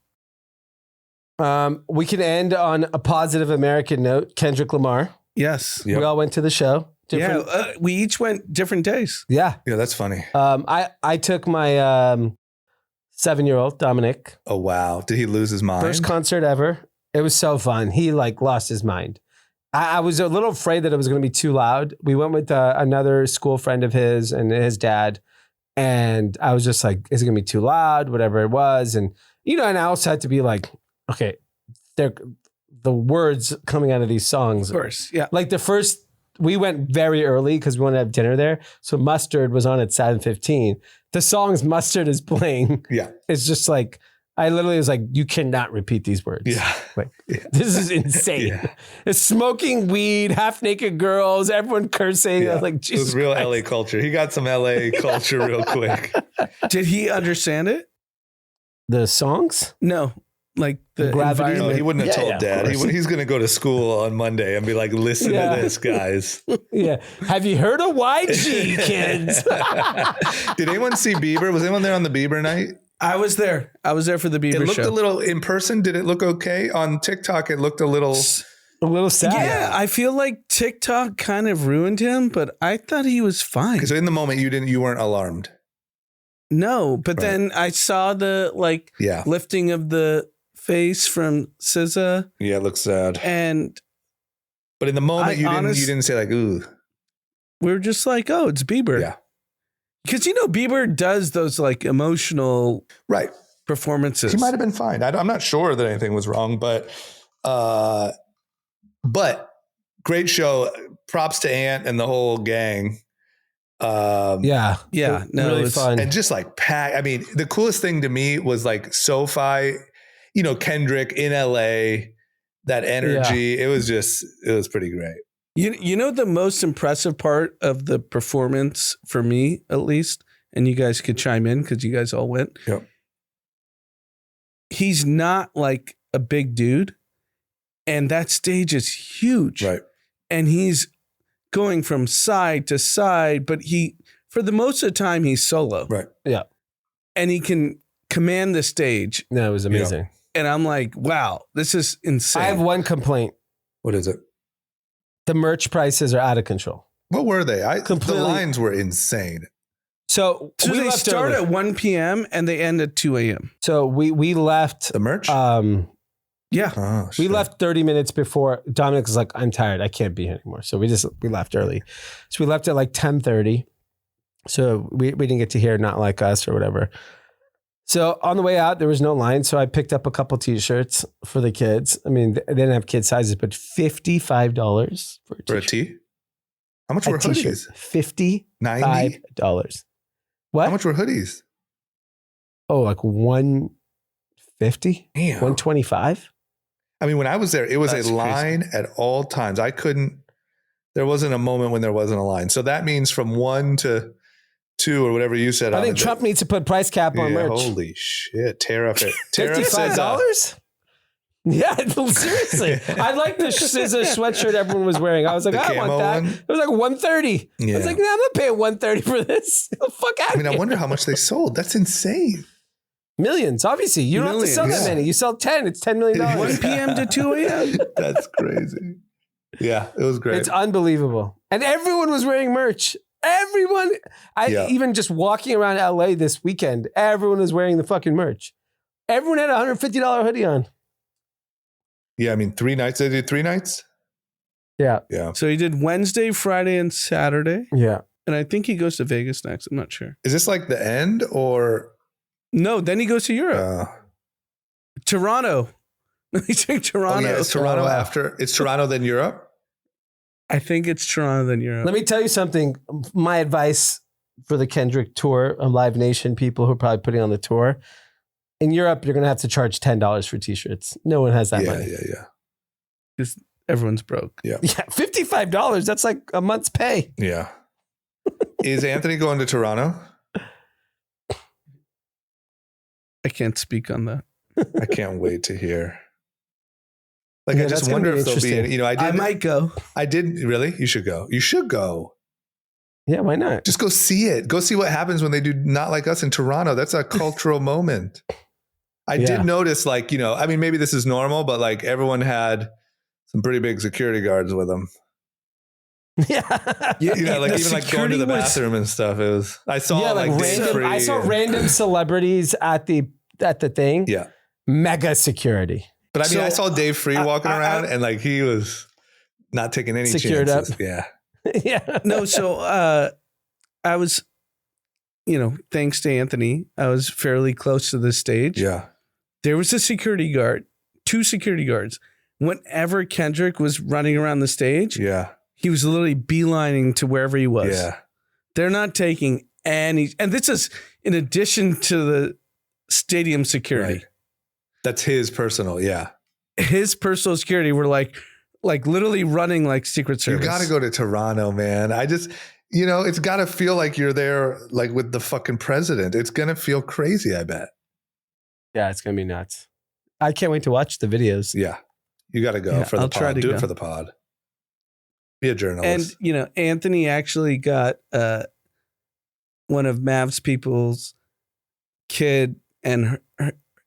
We can end on a positive American note. Kendrick Lamar. Yes. Yep. We all went to the show. Yeah. We each went different days. Yeah. Yeah, that's funny. I took my 7-year-old Dominic. Oh, wow. Did he lose his mind? First concert ever. It was so fun. He like lost his mind. I was a little afraid that it was going to be too loud. We went with another school friend of his and his dad. And I was just like, is it going to be too loud? Whatever it was. And, and I also had to be like, okay, the words coming out of these songs. Of course. Yeah. Like we went very early because we wanted to have dinner there. So Mustard was on at 7:15. The songs Mustard is playing. Yeah. It's just like, I literally was like, you cannot repeat these words. Yeah. Like, this is insane. Yeah. It's smoking weed, half naked girls, everyone cursing. Yeah. I was like, It Jesus was real Christ. LA culture. He got some LA culture real quick. Did he understand it? The songs? No. Like the Gravity. No, environment. he wouldn't have Yeah, told yeah, of Dad. course. He's going to go to school on Monday and be like, listen Yeah. to this, guys. Yeah. Have you heard of YG, kids? Did anyone see Bieber? Was anyone there on the Bieber night? I was there. I was there for the Bieber It looked show. a little in person. Did it look okay? On TikTok, it looked a little. A little sad. Yeah, I feel like TikTok kind of ruined him, but I thought he was fine. Because in the moment you weren't alarmed. No, but Right. then I saw the Yeah. lifting of the face from SZA, Yeah, it looks sad. and But in the moment, you didn't say like, ooh. we were just like, "Oh, it's Bieber." Yeah. Because Bieber does those like emotional Right. performances. He might have been fine. I'm not sure that anything was wrong, but great show. Props to Ant and the whole gang. Yeah. Yeah, no, really it's fun. And just like pack. I mean, the coolest thing to me was like SoFi, Kendrick in LA, that energy. It was pretty great. You know the most impressive part of the performance for me, at least, and you guys could chime in because you guys all went. Yep. He's not like a big dude, and that stage is huge. Right. And he's going from side to side, but for the most of the time, he's solo. Right. Yeah. And he can command the stage. No, it was amazing. And I'm like, wow, this is insane. I have one complaint. What is it? The merch prices are out of control. What were they? The Completely- lines were insane. So So we they left start early. at 1 p.m. and they end at 2 a.m. So we left. The merch? Yeah. Oh, We shit. left 30 minutes before. Dominic was like, I'm tired. I can't be here anymore. So we left early. So we left at like 10:30. So we didn't get to hear Not Like Us or whatever. So on the way out, there was no line. So I picked up a couple t-shirts for the kids. I mean, they didn't have kid sizes, but $55 for a For a t-shirt. tee? How much A were t-shirt. hoodies? $55. 90? What? How much were hoodies? Oh, like 150? Damn. 125? I mean, when I was there, it was That's a line at all times. There wasn't a moment when there wasn't a line. So that means from 1 to 2 or whatever you said. I on think it, Trump needs to put price cap on merch. Holy shit. Tariff it. Tariff says, $55? Yeah, seriously. I like the SZA sweatshirt everyone was wearing. I was like, The I want camo that. one? It was like $130. Yeah. I was like, no, I'm not paying $130 for this. Get the fuck out I mean, of I here. wonder how much they sold. That's insane. Millions, obviously. You don't have to sell Millions. that many. You sell 10, it's $10 million. 1 p.m. to 2 a.m. That's crazy. Yeah, it was great. It's unbelievable. And everyone was wearing merch. Everyone. Yeah. Even just walking around LA this weekend, everyone was wearing the fucking merch. Everyone had a $150 hoodie on. Yeah, I mean, 3 nights. They did 3 nights? Yeah. Yeah. So he did Wednesday, Friday, and Saturday. Yeah. And I think he goes to Vegas next. I'm not sure. Is this like the end or? No, then he goes to Europe. Toronto. He's in Toronto. Oh, yeah, it's Toronto Oh, wow. after. It's Toronto, then Europe? I think it's Toronto, then Europe. Let me tell you something. My advice for the Kendrick tour of Live Nation people who are probably putting on the tour. In Europe, you're going to have to charge $10 for t-shirts. No one has that money. Yeah. Because everyone's broke. Yeah, $55. That's like a month's pay. Yeah. Is Anthony going to Toronto? I can't speak on that. I can't wait to hear. Like, Yeah, I just that's gonna wonder be if there'll be, interesting. I I might go. did really? You should go. You should go. Yeah, why not? Just go see it. Go see what happens when they do Not Like Us in Toronto. That's a cultural moment. I did notice, like, you know, I mean, maybe this is normal, but like everyone had some pretty big security guards with them. Yeah. You know, like even like going to the bathroom and stuff. It was, I saw I saw random celebrities at the thing. Yeah. Mega security. But I mean, I saw Dave Free walking around and like he was not taking any secured chances. Up. Yeah. Yeah. No, so I was, you know, thanks to Anthony, I was fairly close to the stage. Yeah. There was a security guard, 2 security guards. Whenever Kendrick was running around the stage, he was literally beelining to wherever he was. Yeah. They're not taking any, and this is in addition to the stadium security. Right. That's his personal, His personal security were like literally running like Secret Service. You got to go to Toronto, man. I just, you know, it's got to feel like you're there, like with the fucking president. It's going to feel crazy, I bet. Yeah, it's going to be nuts. I can't wait to watch the videos. Yeah. You got to go for the pod. Do it for the pod. Be a journalist. And, you know, Anthony actually got one of Mav's people's kid and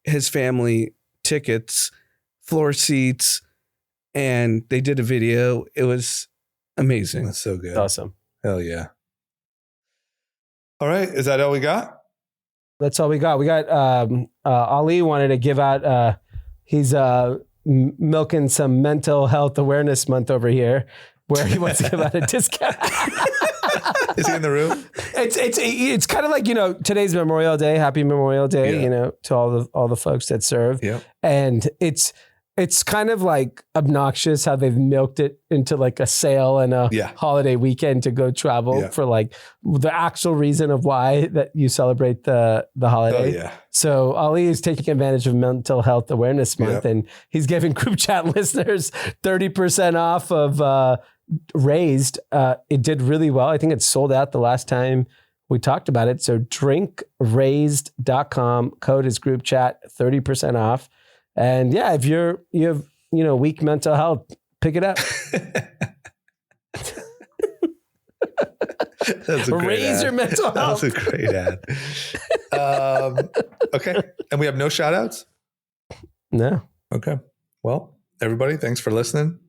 his family tickets, floor seats, and they did a video. It was amazing. That's so good. Awesome. Hell yeah. All right. Is that all we got? That's all we got. We got Ali wanted to give out, he's milking some mental health awareness month over here where he wants to give out a discount. Is he in the room? It's kind of like, you know, today's Memorial Day. Happy Memorial Day, you know, to all the folks that serve. Yeah. And it's kind of like obnoxious how they've milked it into like a sale and a holiday weekend to go travel for like the actual reason of why that you celebrate the holiday. Oh, yeah. So Ali is taking advantage of Mental Health Awareness Month and he's giving group chat listeners 30% off of Raised. It did really well. I think it sold out the last time we talked about it. So drinkraised.com, code is group chat, 30% off. And yeah, if you have, you know, weak mental health, pick it up. That's a great Raise ad. your mental health. That's a great ad. Okay. And we have no shout outs? No. Okay. Well, everybody, thanks for listening.